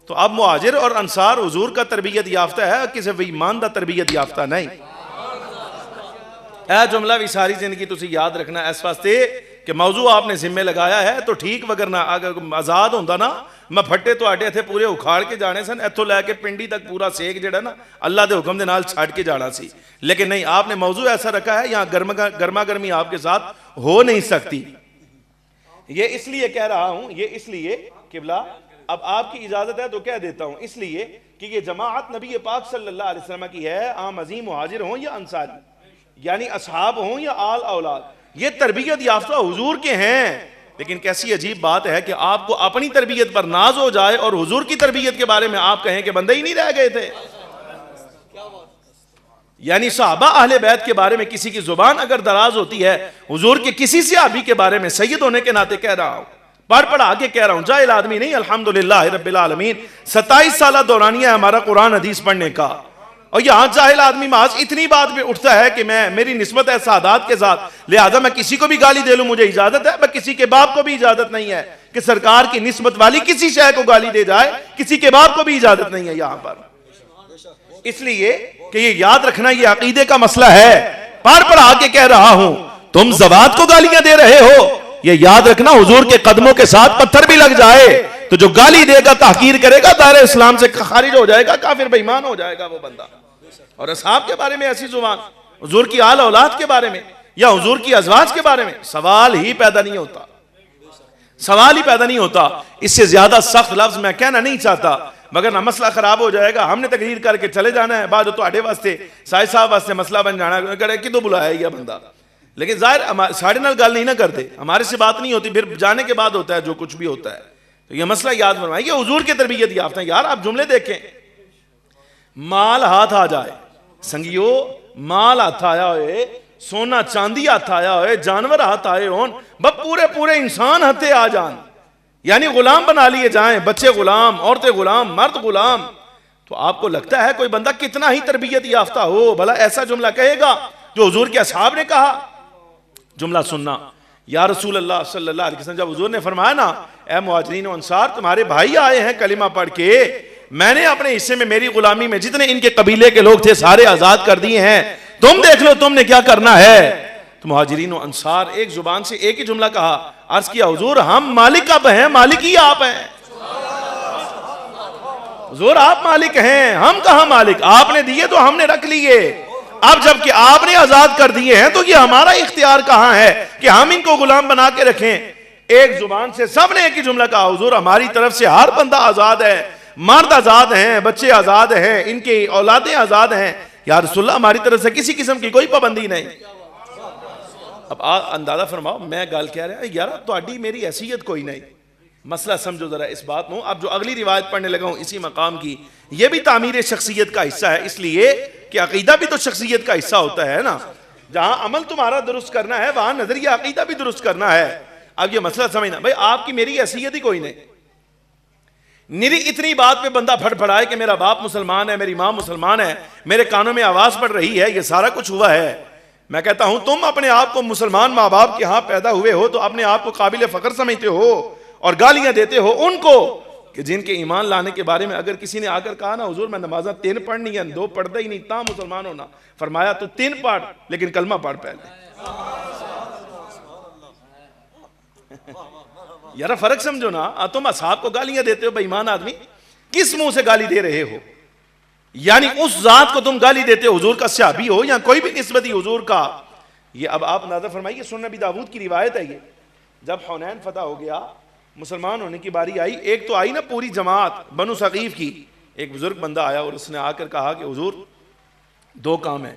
تو اب مہاجر اور انصار حضور کا تربیت یافتہ ہے، کسی ایماندہ تربیت یافتہ نہیں. اے جملہ بھی ساری زندگی تسی یاد رکھنا اس واسطے کہ موضوع آپ نے ذمہ لگایا ہے تو ٹھیک، وگرنہ اگر آزاد ہوندہ نا میں پھٹے تو آٹے تھے پورے اکھاڑ کے جانے سن، ایتھو لے کے پنڈی تک پورا سیک جڑا نا اللہ دے حکم دے نال چھاڑ کے جانا سی. لیکن نہیں، آپ نے موضوع ایسا رکھا ہے یہاں گرما گرمی آپ کے ساتھ ہو نہیں سکتی. یہ اس لیے کہہ رہا ہوں، یہ اس لیے قبلہ اب آپ کی اجازت ہے تو کہہ دیتا ہوں، اس لیے کہ یہ جماعت نبی پاک صلی اللہ علیہ وسلم کی ہے، عام عظیم مہاجر ہوں یا انصاری، یعنی اصحاب ہوں یا آل اولاد، یہ تربیت یافتہ حضور کے ہیں. لیکن کیسی عجیب بات ہے کہ آپ کو اپنی تربیت پر ناز ہو جائے اور حضور کی تربیت کے بارے میں آپ کہیں کہ بندے ہی نہیں رہ گئے تھے. یعنی صحابہ اہل بیت کے بارے میں کسی کی زبان اگر دراز ہوتی ہے، حضور کے کسی صحابی کے بارے میں سید ہونے کے ناطے کہہ رہا ہوں، پڑھا کے کہہ رہا ہوں، جاہل آدمی نہیں. الحمدللہ رب العالمین 27 سالہ دورانیہ ہے ہمارا قرآن حدیث پڑھنے کا، اور یہاں جاہل آدمی محض اتنی بات پہ اٹھتا ہے کہ میری نسبت ہے سعادات کے ساتھ، لہذا میں کسی کو بھی گالی دے لوں مجھے اجازت ہے. میں کسی کے باپ کو بھی اجازت نہیں ہے کہ سرکار کی نسبت والی کسی شے کو گالی دے جائے، کسی کے باپ کو بھی اجازت نہیں ہے یہاں پر. اس لیے کہ یہ یاد رکھنا یہ عقیدے کا مسئلہ ہے. پڑھا کے کہہ رہا ہوں، تم زوات کو گالیاں دے رہے ہو، یہ یاد رکھنا حضور کے قدموں کے ساتھ پتھر بھی لگ جائے تو جو گالی دے گا، تحقیر کرے گا، دائرہ اسلام سے خارج ہو جائے گا، کافر بے ایمان ہو جائے گا وہ بندہ. اور اصحاب کے بارے میں ایسی زبان، حضور کی آل اولاد کے بارے میں یا حضور کی ازواج کے بارے میں سوال ہی پیدا نہیں ہوتا، سوال ہی پیدا نہیں ہوتا۔ اس سے زیادہ سخت لفظ میں کہنا نہیں چاہتا، مگر نہ مسئلہ خراب ہو جائے گا، ہم نے تقریر کر کے چلے جانا ہے، بعد تو آڈے واسطے سائے صاحب واسطے مسئلہ بن جانا ہے کہ تو بلایا یہ بندہ، لیکن ظاہر ساڑھے نال گل نہیں نہ کرتے، ہمارے سے بات نہیں ہوتی، پھر جانے کے بعد ہوتا ہے جو کچھ بھی ہوتا ہے۔ تو یہ مسئلہ یاد فرمائیں، یہ حضور کے تربیت یافتہ ہیں۔ یار آپ جملے دیکھیں، مال ہاتھ آ جائے، سنگیو مال ہاتھ آیا ہوئے، سونا چاندی ہاتھ آیا ہوئے، جانور ہاتھ آئے ہون، بس پورے انسان ہاتھے آ جان، یعنی غلام بنا لیے جائیں، بچے غلام، عورتیں غلام، مرد غلام، تو آپ کو لگتا ہے کوئی بندہ کتنا ہی تربیت یافتہ ہو بھلا ایسا جملہ کہے گا جو حضور کے اصحاب نے کہا؟ جملہ سننا، یا رسول اللہ صلی اللہ علیہ وسلم، جب حضور نے فرمایا نا اے مہاجرین و انصار تمہارے بھائی آئے ہیں کلمہ پڑھ کے، میں نے اپنے حصے میں میری غلامی میں جتنے ان کے قبیلے کے لوگ تھے سارے آزاد کر دیے ہیں، تم دیکھ لو تم نے کیا کرنا ہے۔ تو مہاجرین و انصار ایک زبان سے ایک ہی جملہ کہا، عرض کیا حضور ہم مالک اب ہیں، مالک ہی آپ ہیں، حضور آپ مالک ہیں، ہم کہاں مالک، آپ نے دیے تو ہم نے رکھ لیے، اب جب کہ آپ نے آزاد کر دیے ہیں تو یہ ہمارا اختیار کہاں ہے کہ ہم ان کو غلام بنا کے رکھیں۔ ایک زبان سے سب نے ایک ہی جملہ کہا، حضور ہماری طرف سے ہر بندہ آزاد ہے، مرد آزاد ہیں، بچے آزاد ہیں، ان کی اولادیں آزاد ہیں، یا رسول اللہ ہماری طرف سے کسی قسم کی کوئی پابندی نہیں۔ اب اندازہ فرماؤ میں گل کہہ رہا ہوں یار تہاڈی میری حیثیت کوئی نہیں، مسئلہ سمجھو ذرا اس بات میں۔ اب جو اگلی روایت پڑھنے لگا ہوں اسی مقام کی، یہ بھی تعمیر شخصیت کا حصہ ہے، اس لیے کہ عقیدہ بھی تو شخصیت کا حصہ ہوتا ہے نا، جہاں عمل تمہارا درست کرنا ہے وہاں نظریہ عقیدہ بھی درست کرنا ہے۔ اب یہ مسئلہ سمجھنا، بھئی آپ کی میری حیثیت ہی کوئی نہیں، نری اتنی بات پہ بندہ پھڑ پھڑائے کہ میرا باپ مسلمان ہے، میری ماں مسلمان ہے، میرے کانوں میں آواز پڑ رہی ہے، یہ سارا کچھ ہوا ہے۔ میں کہتا ہوں تم اپنے آپ کو مسلمان ماں باپ کے ہاں پیدا ہوئے ہو تو اپنے آپ کو قابل فخر سمجھتے ہو اور گالیاں دیتے ہو ان کو کہ جن کے ایمان لانے کے بارے میں اگر کسی نے آ کر کہا نا حضور میں نمازاں 3 پڑھنی ہیں، 2 پڑھتا ہی نہیں تا مسلمان ہونا، فرمایا تو 3 پڑھ لیکن کلمہ پڑھ پہلے۔ یار فرق سمجھو نا، تم اصحاب کو گالیاں دیتے ہو بے ایمان آدمی، کس منہ سے گالی دے رہے ہو؟ یعنی اس ذات کو تم گالی دیتے ہو، حضور کا صحابی ہو یا کوئی بھی نسبتی حضور کا۔ یہ اب آپ اندازہ فرمائیے، سنن نبی داؤد کی روایت ہے یہ، جب حنین فتح ہو گیا مسلمان ہونے کی باری آئی، ایک تو آئی نا پوری جماعت بنو ثقیف کی، ایک بزرگ بندہ آیا اور اس نے آ کر کہا کہ حضور 2 کام ہیں،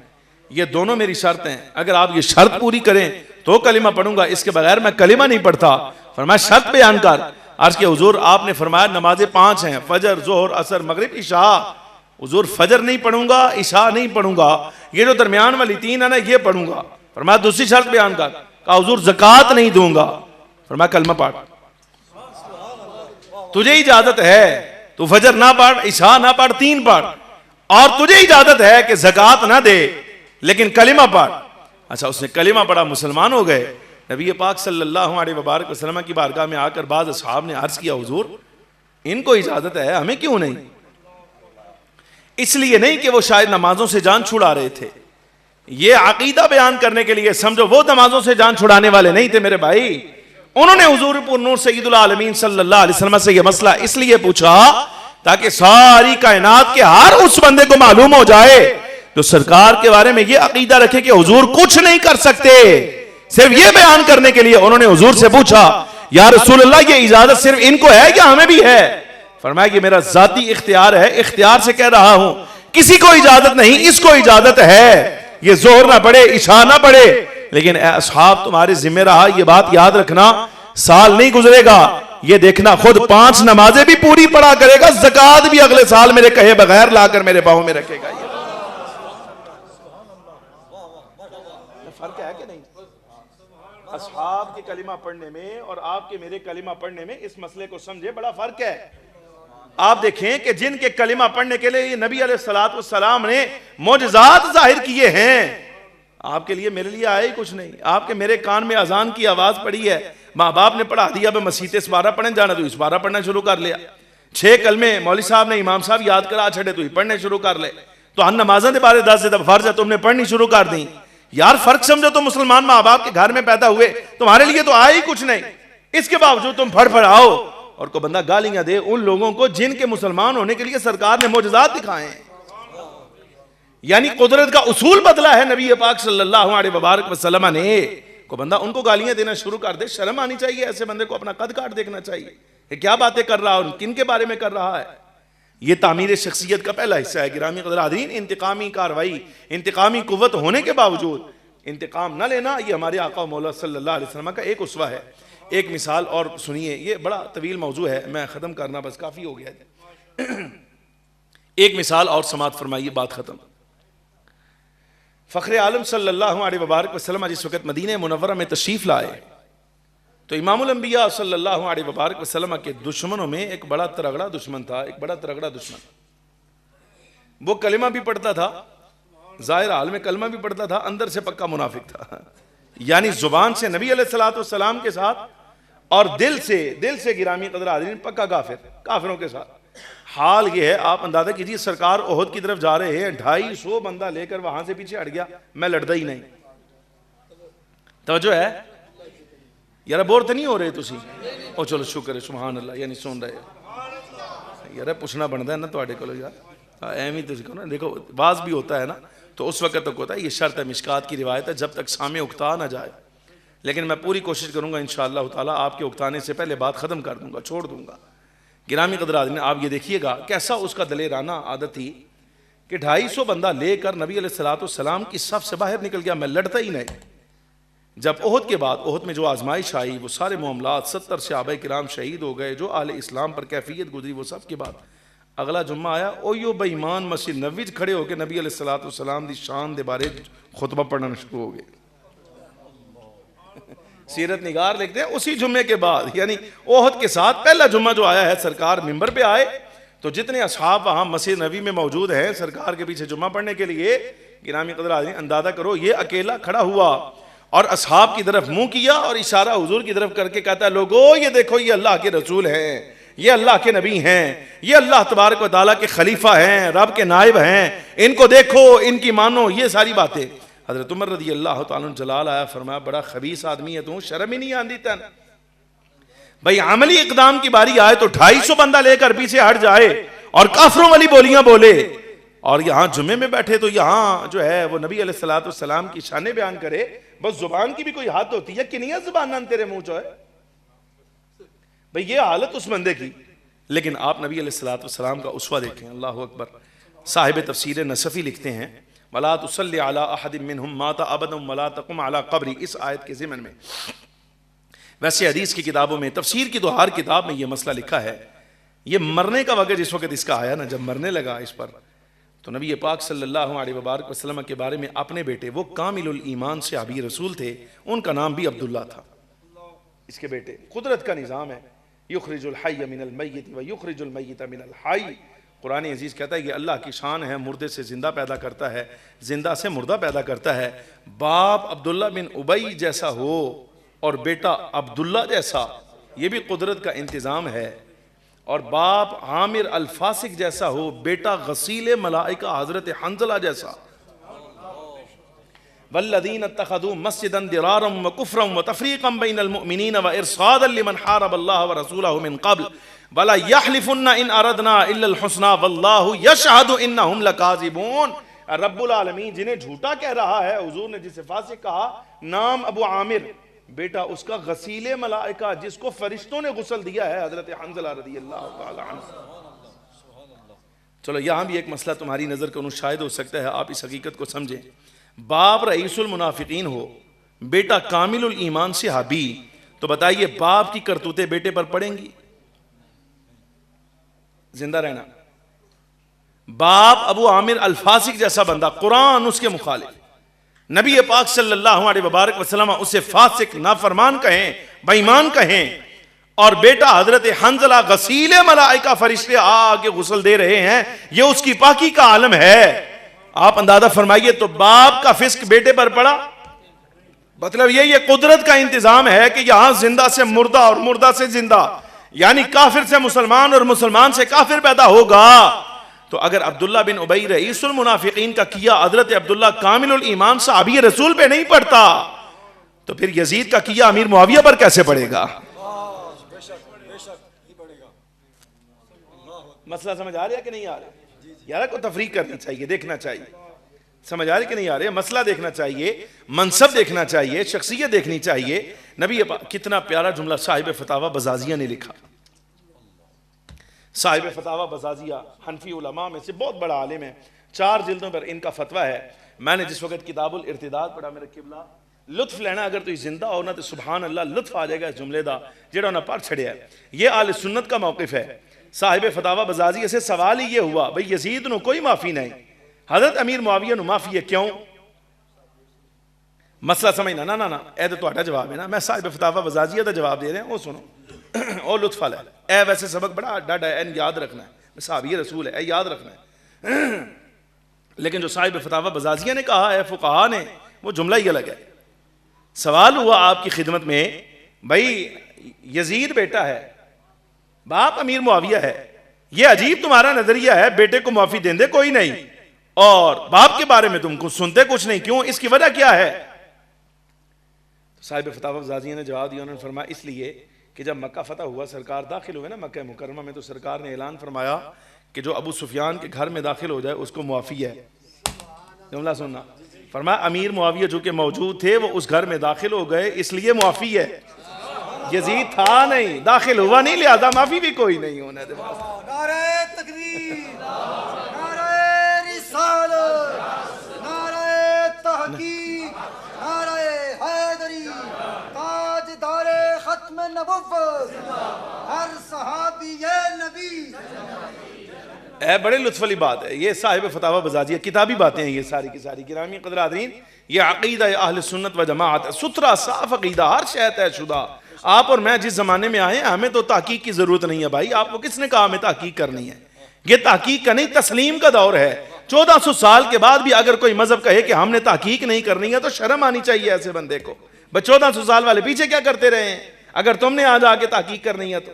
یہ دونوں میری شرط ہیں، اگر آپ یہ شرط پوری کریں تو کلمہ پڑھوں گا، اس کے بغیر میں کلمہ نہیں پڑھتا۔ فرمایا شرط بیان کر۔ عرض کہ حضور آپ نے فرمایا نمازیں 5 ہیں، فجر، ظہر، عصر، مغرب، عشاء۔ حضور فجر نہیں پڑھوں گا، عشاء نہیں پڑھوں گا، یہ جو درمیان والی 3 ہے نا یہ پڑھوں گا۔ فرمایا دوسری شرط بیان کر۔ کہا حضور زکوٰۃ نہیں دوں گا۔ فرمایا کلمہ پڑھ، تجھے اجازت ہے تو فجر نہ پڑھ، عشاء نہ پڑھ، 3 پڑھ، اور تجھے اجازت ہے کہ زکوٰۃ نہ دے لیکن کلمہ پڑھ۔ اچھا اس نے کلمہ پڑھا، مسلمان ہو گئے۔ نبی پاک صلی اللہ علیہ وبارک وسلم کی بارگاہ میں آ کر بعض اصحاب نے عرض کیا حضور ان کو اجازت ہے ہمیں کیوں نہیں؟ اس لیے نہیں کہ وہ شاید نمازوں سے جان چھڑا رہے تھے، یہ عقیدہ بیان کرنے کے لیے سمجھو، وہ نمازوں سے جان چھڑانے والے نہیں تھے میرے بھائی۔ انہوں نے حضور پر نور سید العالمین صلی اللہ علیہ وسلم سے یہ مسئلہ اس لیے پوچھا تاکہ ساری کائنات کے ہر اس بندے کو معلوم ہو جائے جو سرکار کے بارے میں یہ عقیدہ رکھے کہ حضور کچھ نہیں کر سکتے۔ صرف یہ بیان کرنے کے لیے انہوں نے حضور سے پوچھا یا رسول اللہ یہ اجازت صرف ان کو ہے یا ہمیں بھی ہے؟ فرمایا کہ میرا ذاتی اختیار ہے، اختیار سے کہہ رہا ہوں، کسی کو اجازت نہیں، اس کو اجازت ہے، یہ ظہر نہ پڑھے، عشاء نہ پڑھے، لیکن اے اصحاب تمہارے ذمہ رہا یہ بات یاد رکھنا، سال نہیں گزرے گا یہ دیکھنا خود 5 نمازیں بھی پوری پڑھا کرے گا، زکوٰۃ بھی اگلے سال میرے کہے بغیر لا کر میرے پاؤں میں رکھے گا۔ یہ فرق ہے کہ نہیں؟ اصحاب کے کلمہ پڑھنے میں اور آپ کے میرے کلمہ پڑھنے میں اس مسئلے کو سمجھے بڑا فرق ہے۔ آپ دیکھیں کہ جن کے کلمہ پڑھنے کے لیے نبی علیہ السلام نے معجزات ظاہر کیے ہیں، آپ کے لیے میرے لیے آئے ہی کچھ نہیں۔ آپ کے میرے کان میں اذان کی آواز پڑی ہے، ماں باپ نے پڑھا دیا، بے مسیح اس بارہ پڑھنے جانا تو اس بارہ پڑھنا شروع کر لیا، 6 کلمے مولوی صاحب نے امام صاحب یاد کرا چھڑے تو ہی پڑھنے شروع کر لے، تو ہن نمازوں کے بارے 10 جب فرض ہے تم نے پڑھنی شروع کر دیں۔ یار فرق سمجھو، تم مسلمان ماں باپ کے گھر میں پیدا ہوئے، تمہارے لیے تو آئے ہی کچھ نہیں، اس کے باوجود تم پھڑ پھڑاؤ اور کو بندہ گالیاں دے ان لوگوں کو جن کے مسلمان ہونے کے لیے سرکار نے معجزات دکھائے ہیں۔ یعنی قدرت کا اصول بدلا ہے نبی پاک صلی اللہ علیہ وبارک وسلم نے. کو بندہ ان کو گالیاں دینا شروع کر دے, شرم آنی چاہیے ایسے بندے کو, اپنا قد کاٹ دیکھنا چاہیے کہ کیا باتیں کر رہا ہے, کن کے بارے میں کر رہا ہے. یہ تعمیر شخصیت کا پہلا حصہ ہے. گرامی قدر حاضرین, انتقامی کاروائی, انتقامی قوت ہونے کے باوجود انتقام نہ لینا, یہ ہمارے آقا و مولا صلی اللہ علیہ وسلم کا ایک اسوہ ہے. ایک مثال اور سنیے, یہ بڑا طویل موضوع ہے, میں ختم کرنا بس کافی ہو گیا ہے. ایک مثال اور سماعت فرمائیے, بات ختم. فخر عالم صلی اللہ علیہ وبارک وسلم جس وقت مدینہ منورہ میں تشریف لائے تو امام الانبیاء صلی اللہ علیہ وبارک وسلم کے دشمنوں میں ایک بڑا ترگڑا دشمن تھا, ایک بڑا ترگڑا دشمن. وہ کلمہ بھی پڑھتا تھا, ظاہر حال میں کلمہ بھی پڑھتا تھا, اندر سے پکا منافق تھا. یعنی زبان سے نبی علیہ السلام کے ساتھ اور دل سے گرامی قدر حاضرین پکا کافر, کافروں کے ساتھ. حال یہ ہے, آپ اندازہ کیجئے سرکار احد کی طرف جا رہے ہیں, 250 بندہ لے کر وہاں سے پیچھے ہٹ گیا, میں لڑتا ہی نہیں. توجہ ہے یار, بور تو نہیں ہو رہے تسی؟ او چلو شکر ہے, سبحان اللہ, یعنی سن رہے یار. پوچھنا بنتا ہے نا تواڈے کولو یار, ایویں تسی کہو نا, دیکھو باز بھی ہوتا ہے نا تو اس وقت تک ہوتا ہے. یہ شرط ہے, مشکات کی روایت ہے, جب تک سامع اکتا نہ جائے. لیکن میں پوری کوشش کروں گا انشاءاللہ تعالیٰ آپ کے اکتانے سے پہلے بات ختم کر دوں گا, چھوڑ دوں گا. گرامی قدر حاضرین, آپ یہ دیکھیے گا کیسا اس کا دلیرانہ عادت تھی کہ 250 بندہ لے کر نبی علیہ السلام کی صف سے باہر نکل گیا, میں لڑتا ہی نہیں. جب احد کے بعد, احد میں جو آزمائش آئی, وہ سارے معاملات, 70 صحابہ کرام شہید ہو گئے, جو اہل اسلام پر کیفیت گزری, وہ سب کے بعد اگلا جمعہ آیا, اویو بے ایمان مسجد نبوی کھڑے ہو کے نبی علیہ السلام دی شان دے بارے خطبہ پڑھنا شروع ہو گئے. سیرت نگار لکھتے ہیں اسی جمعے کے بعد, یعنی احد کے ساتھ پہلا جمعہ جو آیا ہے, سرکار منبر پہ آئے تو جتنے اصحاب وہاں مسجد نبوی میں موجود ہیں سرکار کے پیچھے جمعہ پڑھنے کے لیے, گرامی قدر حاضرین اندازہ کرو, یہ اکیلا کھڑا ہوا اور اصحاب کی طرف منہ کیا اور اشارہ حضور کی طرف کر کے کہتا ہے, لوگو یہ دیکھو, یہ اللہ کے رسول ہیں, یہ اللہ کے نبی ہیں, یہ اللہ تبارک و تعالیٰ کے خلیفہ ہیں, رب کے نائب ہیں, ان کو دیکھو, ان کی مانو, یہ ساری باتیں. حضرت عمر رضی اللہ تعالیٰ عنہ جلال آیا, فرمایا بڑا خبیث آدمی ہے تو, شرم ہی نہیں آندی تن. بھئی عملی اقدام کی باری آئے تو 250 بندہ لے کر پیچھے ہٹ جائے اور کافروں والی بولیاں بولے, اور یہاں جمعے میں بیٹھے تو یہاں جو ہے وہ نبی علیہ السلام کی شانیں بیان کرے. بس زبان کی بھی کوئی حد ہوتی ہے, کنیا زبان تیرے منہ جو ہے. بھئی یہ حالت اس بندے کی. لیکن آپ نبی علیہ السلام کا اسوہ دیکھیں, اللہ اکبر. صاحب تفسیر نصفی لکھتے ہیں, وَلَا تُصَلِّ عَلَىٰ أَحَدٍ مِّنْهُمْ مَاتَ أَبَدًا وَلَا تَقُمْ عَلَىٰ قَبْرِ, اس آیت کے ضمن میں. ویسے حدیث کی کتابوں میں, تفسیر کی تو ہر کتاب میں یہ مسئلہ لکھا ہے. یہ مرنے کا وقت جس وقت اس کا آیا نا, جب مرنے لگا اس پر, تو نبی پاک صلی اللہ علیہ وبارک وسلم کے بارے میں اپنے بیٹے, وہ کامل الایمان صحابی رسول تھے, ان کا نام بھی عبداللہ تھا, اس کے بیٹے. قدرت کا نظام ہے, یخرج الحی من المیت و یخرج المیت من الحی. قرآن عزیز کہتا ہے یہ اللہ کی شان ہے, مردے سے زندہ پیدا کرتا ہے, زندہ سے مردہ پیدا کرتا ہے. باپ عبداللہ بن ابی جیسا ہو اور بیٹا عبداللہ جیسا, یہ بھی قدرت کا انتظام ہے. اور باپ عامر الفاسق جیسا ہو, بیٹا غسیل ملائکہ حضرت حنظلہ جیسا. والذین اتخذوا مسجدا ضرارا وکفرا وتفریقا بین المؤمنین وارصادا لمن حارب اللہ ورسولہ من قبل ولا یحلفن ان اردنا الا الحسنى واللہ یشہد انہم لکاذبون. رب العالمین جنہیں جھوٹا کہہ رہا ہے, حضور نے جسے فاسق کہا, نام ابو عامر, بیٹا اس کا غسیل ملائکہ جس کو فرشتوں نے غسل دیا ہے, حضرت حنظلہ رضی اللہ تعالی عنہ. چلو یہاں بھی ایک مسئلہ تمہاری نظر کو شاید ہو سکتا ہے, آپ اس حقیقت کو سمجھیں. باپ رئیس المنافقین ہو, بیٹا کامل الایمان صحابی, تو بتائیے باپ کی کرتوتیں بیٹے پر پڑیں گی؟ زندہ رہنا. باپ ابو عامر الفاسق جیسا بندہ, قرآن اس کے مخالف, نبی پاک صلی اللہ علیہ وبارک وسلم اسے فاسق, نافرمان کہیں, بے ایمان کہیں, اور بیٹا حضرت حنظلہ غسیل ملائکہ, فرشتے آگے غسل دے رہے ہیں, یہ اس کی پاکی کا عالم ہے. آپ اندازہ فرمائیے, تو باپ کا فسق بیٹے پر پڑا. مطلب یہ قدرت کا انتظام ہے کہ یہاں زندہ سے مردہ اور مردہ سے زندہ, یعنی کافر سے مسلمان اور مسلمان سے کافر پیدا ہوگا. تو اگر عبداللہ بن ابی رئیس المنافقین کا کیا حضرت عبداللہ کامل الایمان صحابی رسول پہ نہیں پڑتا, تو پھر یزید کا کیا امیر معاویہ پر کیسے پڑے گا؟ مسئلہ سمجھ آ رہا ہے کہ نہیں آ رہا؟ یار کو تفریق کرنی چاہیے, دیکھنا چاہیے. سمجھ آ رہی کہ نہیں آ رہی؟ مسئلہ دیکھنا چاہیے، منصب دیکھنا چاہیے، شخصیت دیکھنی چاہیے. نبی کتنا پیارا جملہ صاحب فتاوی بزازیہ نے لکھا. صاحب فتاوی بزازیہ حنفی علماء میں سے بہت بڑا عالم ہے، 4 جلدوں پر ان کا فتویٰ ہے. میں نے جس وقت کتاب الارتداد پڑھا، میرے قبلہ لطف لینا، اگر تو زندہ ہو نا تو سبحان اللہ لطف آ جائے گا اس جملے دا جڑا انہاں پڑھ چھڑیا ہے. یہ اہل سنت کا موقف ہے. صاحب فتاوی بزازیہ سے سوال ہی یہ ہوا بھئی یزید نو کوئی معافی نہیں، حضرت امیر معاویہ نو معافی ہے، کیوں؟ مسئلہ سمجھنا نا نا نا اے تو تہاڈا جواب ہے نا، میں صاحب فتاوی بزازیہ دا جواب دے رہے ہیں، وہ سنو او لطف والا ہے. اے ویسے سبق بڑا ڈاڈا ہے، این یاد رکھنا ہے، صحابی رسول ہے، اے یاد رکھنا ہے. لیکن جو صاحب فتاوی بزازیہ نے کہا ہے، فقہا نے، وہ جملہ ہی الگ ہے. سوال ہوا آپ کی خدمت میں، بھائی یزید بیٹا ہے، باپ امیر معاویہ ہے، یہ عجیب تمہارا نظریہ ہے، بیٹے کو معافی دیں دے کوئی نہیں اور باپ کے بارے میں تم کو سنتے کچھ نہیں، کیوں؟ اس کی وجہ کیا ہے؟ صاحب فتاوی بزازیہ نے جواب دیا، انہوں نے فرمایا اس لیے کہ جب مکہ فتح ہوا، سرکار داخل ہوئے نا مکہ مکرمہ میں، تو سرکار نے اعلان فرمایا کہ جو ابو سفیان کے گھر میں داخل ہو جائے اس کو معافی ہے. جملہ سننا، فرمایا امیر معاویہ جو کہ موجود تھے وہ اس گھر میں داخل ہو گئے اس لیے معافی ہے. یزید تھا نہیں، داخل ہوا نہیں، لہذا معافی بھی کوئی نہیں ہونا دے. نعرہ تکبیر، نعرہ رسالت، نعرہ تحقیق، نعرہ حیدری، تاجدار ختم نبوت، ہر صحابی نبی. اے بڑے لطف والی بات ہے. یہ صاحب فتاوی بزازیہ کتابی باتیں ہیں یہ ساری کی ساری. گرامی قدر حاضرین، یہ عقیدہ اہل سنت و جماعت ہے، ستھرا صاف عقیدہ، ہر شے طے شدہ. آپ اور میں جس زمانے میں آئے ہیں ہمیں تو تحقیق کی ضرورت نہیں ہے بھائی. آپ کو کس نے کہا ہمیں تحقیق کرنی ہے؟ یہ تحقیق کا نہیں، تسلیم کا دور ہے. 1400 سال کے بعد بھی اگر کوئی مذہب کہے کہ ہم نے تحقیق نہیں کرنی ہے تو شرم آنی چاہیے ایسے بندے کو. بس 1400 سال والے پیچھے کیا کرتے رہے ہیں؟ اگر تم نے آج آگے تحقیق کرنی ہے تو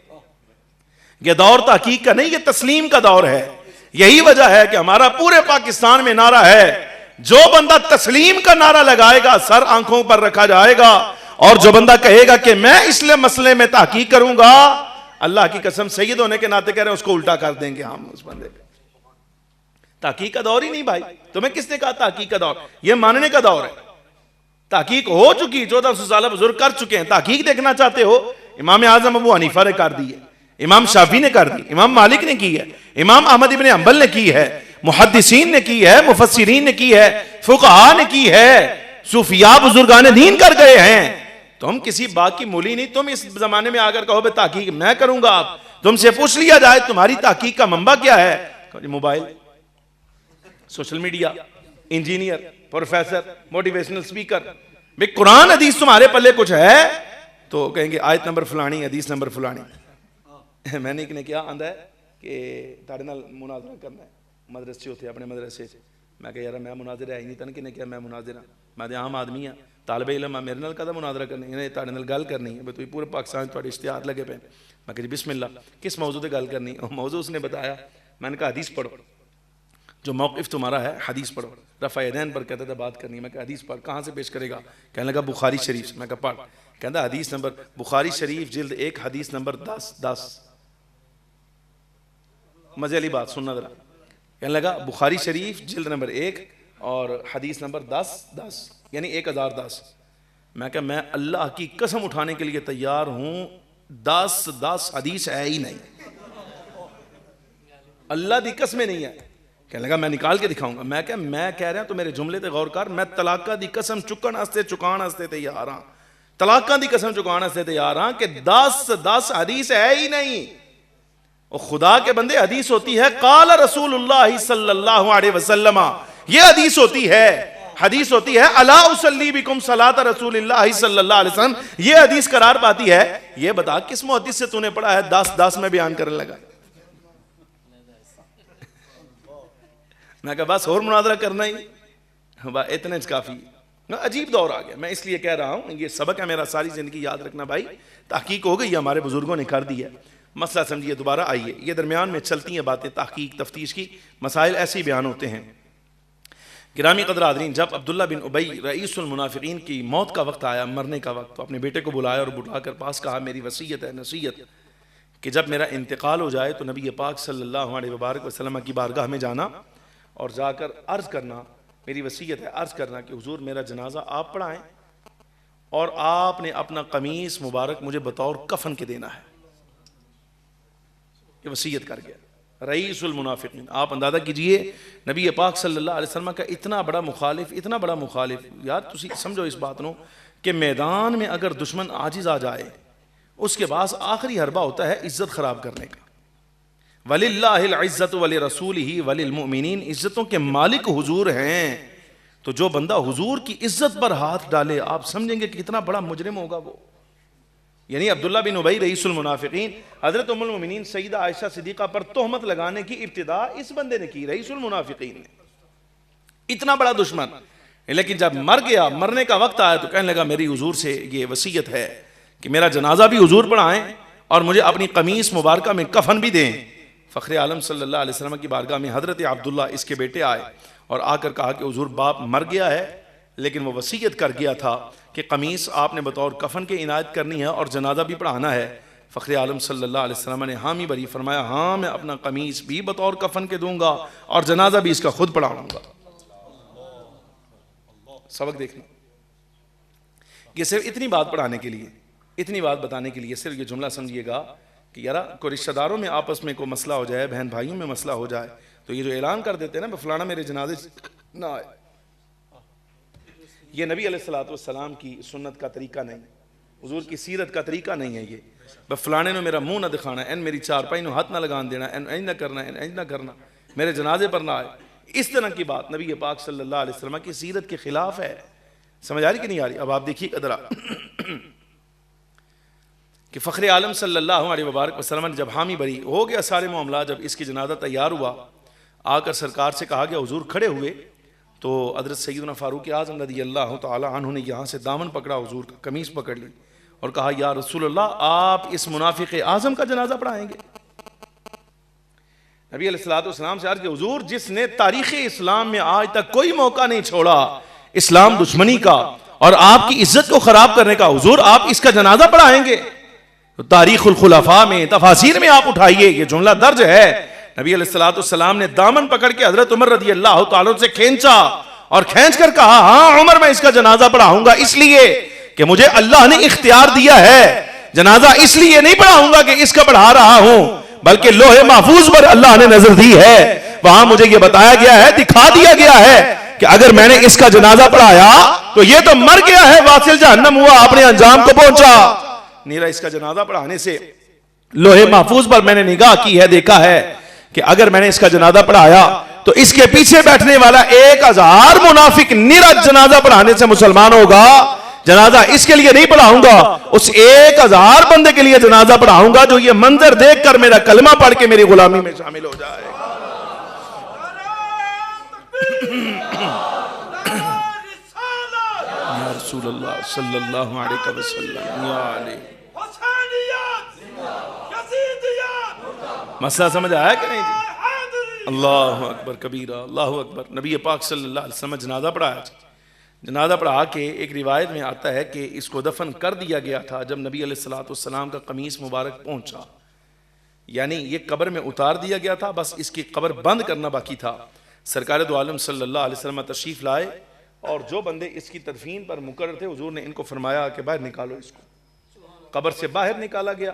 یہ دور تحقیق کا نہیں، یہ تسلیم کا دور ہے. یہی وجہ ہے کہ ہمارا پورے پاکستان میں نعرہ ہے، جو بندہ تسلیم کا نعرہ لگائے گا سر آنکھوں پر رکھا جائے گا، اور جو بندہ کہے گا کہ میں اس لیے مسئلے میں تحقیق کروں گا، اللہ کی قسم سید ہونے کے ناطے کہہ رہے ہیں اس کو الٹا کر دیں گے ہم اس بندے پہ. تحقیق کا دور ہی نہیں بھائی. تمہیں کس نے کہا تحقیق کا دور؟ یہ ماننے کا دور ہے. تحقیق ہو چکی، 1400 سالہ بزرگ کر چکے ہیں. تحقیق دیکھنا چاہتے ہو؟ امام اعظم ابو حنیفہ نے کر دی ہے، امام شافعی نے کر دی، امام مالک نے کی ہے، امام احمد ابن حنبل نے کی ہے، محدثین نے کی ہے، مفسرین نے کی ہے، فقہاء نے کی ہے، صوفیاء بزرگان دین کر گئے ہیں. تم کسی باغ کی مولی نہیں. تم اس زمانے میں آگر کہو بے تحقیق میں کروں گا. آپ تم سے پوچھ لیا جائے تمہاری تحقیق کا منبع کیا ہے؟ Mobile, social media, engineer, professor, motivational speaker. بھئی قرآن حدیث تمہارے پلے کچھ ہے تو کہیں گے آیت نمبر فلانی، حدیث نمبر فلانی. میں نے ایک نے کیا آندہ ہے کہ تاڑے نال مناظرہ کرنا ہے، مدرسے ہوتے اپنے مدرسے سے. میں کہا یار میں مناظرہ ہے ہی نہیں. تن کہ نے کیا میں مناظرہ، میں دے عام آدمی ہاں، طالب علم میرے نال کدا مناظرہ کرنی ہے، تاڑے نال گل کرنی ہے. تو پورے پاکستان تھوڑے اشتہار لگے پہ. میں کہا جی بسم اللہ، کس موضوع پہ گل کرنی؟ موضوع اس نے بتایا. میں نے کہا حدیث پڑھو، جو موقف تمہارا ہے حدیث پڑھو. رفع یدین پر کہتا تھا بات کرنی ہے. میں کہا حدیث پڑھ. کہاں سے پیش کرے گا؟ کہنے لگا بخاری شریف. میں کہا پڑھ. کہتا حدیث نمبر بخاری شریف جلد 1 حدیث نمبر 10. مزے والی بات سننا ذرا. کہنے لگا بخاری شریف جلد نمبر 1 اور حدیث نمبر 10 یعنی 1010. میں کہا میں اللہ کی قسم اٹھانے کے لیے تیار ہوں، 10 حدیث ہے ہی نہیں، اللہ دی قسمیں نہیں ہے. کہنے لگا میں نکال کے دکھاؤں گا. میں کہا میں کہہ رہا ہوں تو میرے جملے تے غور کر. میں طلاقہ دی قسم چکان ہستے تیار ہاں، طلاقہ دی قسم چکان ہستے تیار ہاں کہ 10 حدیث ہے ہی نہیں. اور خدا کے بندے حدیث ہوتی ہے قال رسول اللہ صلی اللہ علیہ وسلم، یہ حدیث ہوتی ہے. حدیث ہوتی ہے الا اصلی بکم صلاۃ رسول اللہ صلی اللہ علیہ وسلم، یہ حدیث قرار پاتی ہے. یہ بتا کس محدث سے تو نے پڑھا ہے 10 میں بیان کرنے لگا؟ میں کہا بس اور مناظرہ کرنا ہی اتنے کافی. عجیب دور آ گیا. میں اس لیے کہہ رہا ہوں یہ سبق ہے میرا ساری زندگی یاد رکھنا بھائی. تحقیق ہو گئی، ہمارے بزرگوں نے کر دی ہے. مسئلہ سمجھیے دوبارہ آئیے. یہ درمیان میں چلتی ہیں باتیں، تحقیق تفتیش کی مسائل ایسے ہی بیان ہوتے ہیں. گرامی قدر حاضرین، جب عبداللہ بن ابی رئیس المنافقین کی موت کا وقت آیا، مرنے کا وقت، تو اپنے بیٹے کو بلایا اور بلا کر پاس کہا میری وصیت ہے، نصیحت کہ جب میرا انتقال ہو جائے تو نبی پاک صلی اللہ علیہ وبارک وسلم کی بارگاہ میں جانا اور جا کر عرض کرنا میری وصیت ہے عرض کرنا کہ حضور میرا جنازہ آپ پڑھائیں اور آپ نے اپنا قمیص مبارک مجھے بطور کفن کے دینا ہے. یہ وصیت کر گیا رئیس المنافقین. آپ اندازہ کیجئے نبی پاک صلی اللہ علیہ وسلم کا اتنا بڑا مخالف یار تسی سمجھو اس بات نو کہ میدان میں اگر دشمن عاجز آ جائے اس کے بعد آخری حربہ ہوتا ہے عزت خراب کرنے کا. وَلِلَّهِ الْعِزَّةُ وَلِرَسُولِهِ وَلِلْمُؤْمِنِينَ. عزتوں کے مالک حضور ہیں. تو جو بندہ حضور کی عزت پر ہاتھ ڈالے آپ سمجھیں گے کہ کتنا بڑا مجرم ہوگا وہ. یعنی عبداللہ بن ابی رئیس المنافقین حضرت ام المؤمنین سیدہ عائشہ صدیقہ پر تہمت لگانے کی ابتدا اس بندے نے کی, رئیس المنافقین نے. اتنا بڑا دشمن. لیکن جب مر گیا, مرنے کا وقت آیا تو کہنے لگا میری حضور سے یہ وصیت ہے کہ میرا جنازہ بھی حضور پڑھائیں اور مجھے اپنی قمیص مبارکہ میں کفن بھی دیں. فخر عالم صلی اللہ علیہ وسلم کی بارگاہ میں حضرت عبداللہ اس کے بیٹے آئے اور آ کر کہا کہ حضور باپ مر گیا ہے لیکن وہ وصیت کر گیا تھا کہ قمیص آپ نے بطور کفن کے عنایت کرنی ہے اور جنازہ بھی پڑھانا ہے. فخر عالم صلی اللہ علیہ وسلم نے حامی بری فرمایا ہاں میں اپنا قمیص بھی بطور کفن کے دوں گا اور جنازہ بھی اس کا خود پڑھاؤں گا. سبق دیکھیں, یہ صرف اتنی بات پڑھانے کے لیے, اتنی بات بتانے کے لیے, صرف یہ جملہ سمجھیے گا کہ یارا کوئی رشتہ داروں میں آپس میں کوئی مسئلہ ہو جائے, بہن بھائیوں میں مسئلہ ہو جائے تو یہ جو اعلان کر دیتے ہیں نا فلانا میرے جنازے نہ آئے, یہ نبی علیہ السلام کی سنت کا طریقہ نہیں, حضور کی سیرت کا طریقہ نہیں ہے. یہ فلانے نے میرا منہ نہ دکھانا, این میری چارپائی نو ہاتھ نہ لگان دینا, این نہ کرنا, این نہ کرنا, میرے جنازے پر نہ آئے. اس طرح کی بات نبی پاک صلی اللہ علیہ وسلم کی سیرت کے خلاف ہے. سمجھ آ رہی کہ نہیں آ رہی؟ اب آپ دیکھیے ادرا کہ فخر عالم صلی اللہ علیہ وبارک وسلم نے جب حامی بری ہو گیا سارے معاملات, جب اس کی جنازہ تیار ہوا آ کر سرکار سے کہا گیا, حضور کھڑے ہوئے تو حضرت سیدنا فاروق اعظم رضی اللہ تعالی عنہ نے یہاں سے دامن پکڑا, حضور کا قمیص پکڑ لی اور کہا یا رسول اللہ آپ اس منافق اعظم کا جنازہ پڑھائیں گے. نبی علیہ السلام سے عرض کہ حضور جس نے تاریخ اسلام میں آج تک کوئی موقع نہیں چھوڑا اسلام دشمنی کا اور آپ کی عزت کو خراب کرنے کا, حضور آپ اس کا جنازہ پڑھائیں گے؟ تو تاریخ الخلفاء میں تفاسیر میں آپ اٹھائیے, یہ جملہ درج ہے. نبی علیہ السلام نے دامن پکڑ کے حضرت عمر رضی اللہ تعالیٰ سے کھینچا اور کھینچ کر کہا ہاں عمر میں اس کا جنازہ پڑھاؤں گا, اس لیے کہ مجھے اللہ نے اختیار دیا ہے. جنازہ اس لیے نہیں پڑھاؤں گا کہ اس کا پڑھا رہا ہوں, بلکہ لوح محفوظ پر اللہ نے نظر دی ہے, وہاں مجھے یہ بتایا گیا ہے, دکھا دیا گیا ہے کہ اگر میں نے اس کا جنازہ پڑھایا تو یہ تو مر گیا ہے, واصل جہنم ہوا, اپنے انجام کو پہنچا. نیرا اس کا جنازہ پڑھانے سے لوح محفوظ پر میں نے نگاہ کی ہے, دیکھا ہے کہ اگر میں نے اس کا جنازہ پڑھایا تو اس کے پیچھے بیٹھنے والا 1000 منافق نیرا جنازہ پڑھانے سے مسلمان ہوگا. جنازہ اس کے لیے نہیں پڑھاؤں گا, اس 1000 بندے کے لیے جنازہ پڑھاؤں گا جو یہ منظر دیکھ کر میرا کلمہ پڑھ کے میری غلامی میں شامل ہو جائے. یا رسول اللہ صلی اللہ علیہ وسلم یا علیہ. مسئلہ سمجھ آیا کہ نہیں جی؟ اللہ اکبر کبیرہ, اللہ اکبر. نبی پاک صلی اللہ علیہ وسلم جنازہ پڑھایا. جنازہ پڑھا کے ایک روایت میں آتا ہے کہ اس کو دفن کر دیا گیا تھا جب نبی علیہ السلام کا قمیص مبارک پہنچا, یعنی یہ قبر میں اتار دیا گیا تھا, بس اس کی قبر بند کرنا باقی تھا. سرکار دو عالم صلی اللہ علیہ وسلم تشریف لائے اور جو بندے اس کی تدفین پر مقرر تھے حضور نے ان کو فرمایا کہ باہر نکالو اس کو. قبر سے باہر نکالا گیا.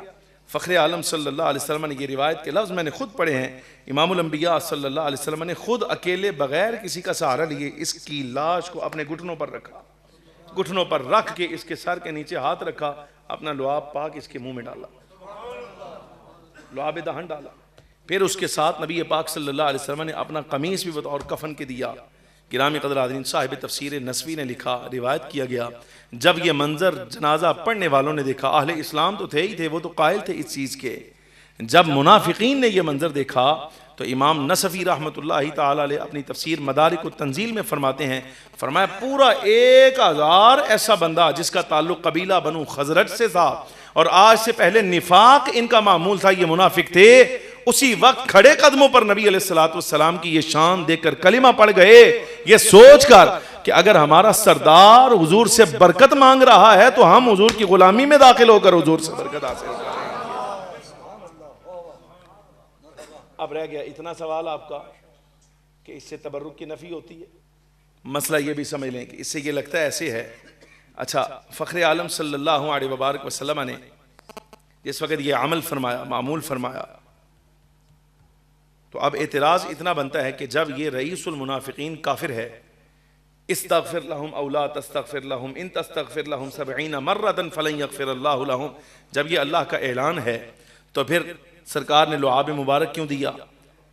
فخر عالم صلی اللہ علیہ وسلم نے یہ روایت کے لفظ میں نے خود پڑھے ہیں, امام الانبیاء صلی اللہ علیہ وسلم نے خود اکیلے بغیر کسی کا سہارا لیے اس کی لاش کو اپنے گھٹنوں پر رکھا, گھٹنوں پر رکھ کے اس کے سر کے نیچے ہاتھ رکھا, اپنا لعاب پاک اس کے منہ میں ڈالا, لعاب دہن ڈالا. پھر اس کے ساتھ نبی پاک صلی اللہ علیہ وسلم نے اپنا قمیص بھی بطور کفن کے دیا. گرامی قدر حاضرین, صاحب تفسیر نسوی نے لکھا, روایت کیا گیا جب یہ منظر جنازہ پڑھنے والوں نے دیکھا, اہل اسلام تو تھے ہی تھے, وہ تو قائل تھے اس چیز کے, جب منافقین نے یہ منظر دیکھا تو امام نصفی رحمۃ اللہ تعالی علیہ اپنی تفسیر مدارک التنزیل میں فرماتے ہیں, فرمایا پورا 1000 ایسا بندہ جس کا تعلق قبیلہ بنو خزرج سے تھا اور آج سے پہلے نفاق ان کا معمول تھا, یہ منافق تھے, اسی وقت کھڑے قدموں پر نبی علیہ السلام کی یہ شان دیکھ کر کلمہ پڑھ گئے, یہ سوچ کر کہ اگر ہمارا سردار حضور سے برکت مانگ رہا ہے تو ہم حضور کی غلامی میں داخل ہو کر حضور سے برکت حاصل کریں گے. اب رہ گیا اتنا سوال آپ کا کہ اس سے تبرک کی نفی ہوتی ہے, مسئلہ یہ بھی سمجھ لیں کہ اس سے یہ لگتا ہے ایسے ہے. اچھا، فخر عالم صلی اللہ علیہ وبارک وسلم نے جس وقت یہ عمل فرمایا، معمول فرمایا، تو اب اعتراض اتنا بنتا ہے کہ جب یہ رئیس المنافقین کافر ہے، استغفر لهم او لا تستغفر لهم ان تستغفر لهم 70 مرة فلن يغفر الله لهم، جب یہ اللہ کا اعلان ہے تو پھر سرکار نے لعاب مبارک کیوں دیا؟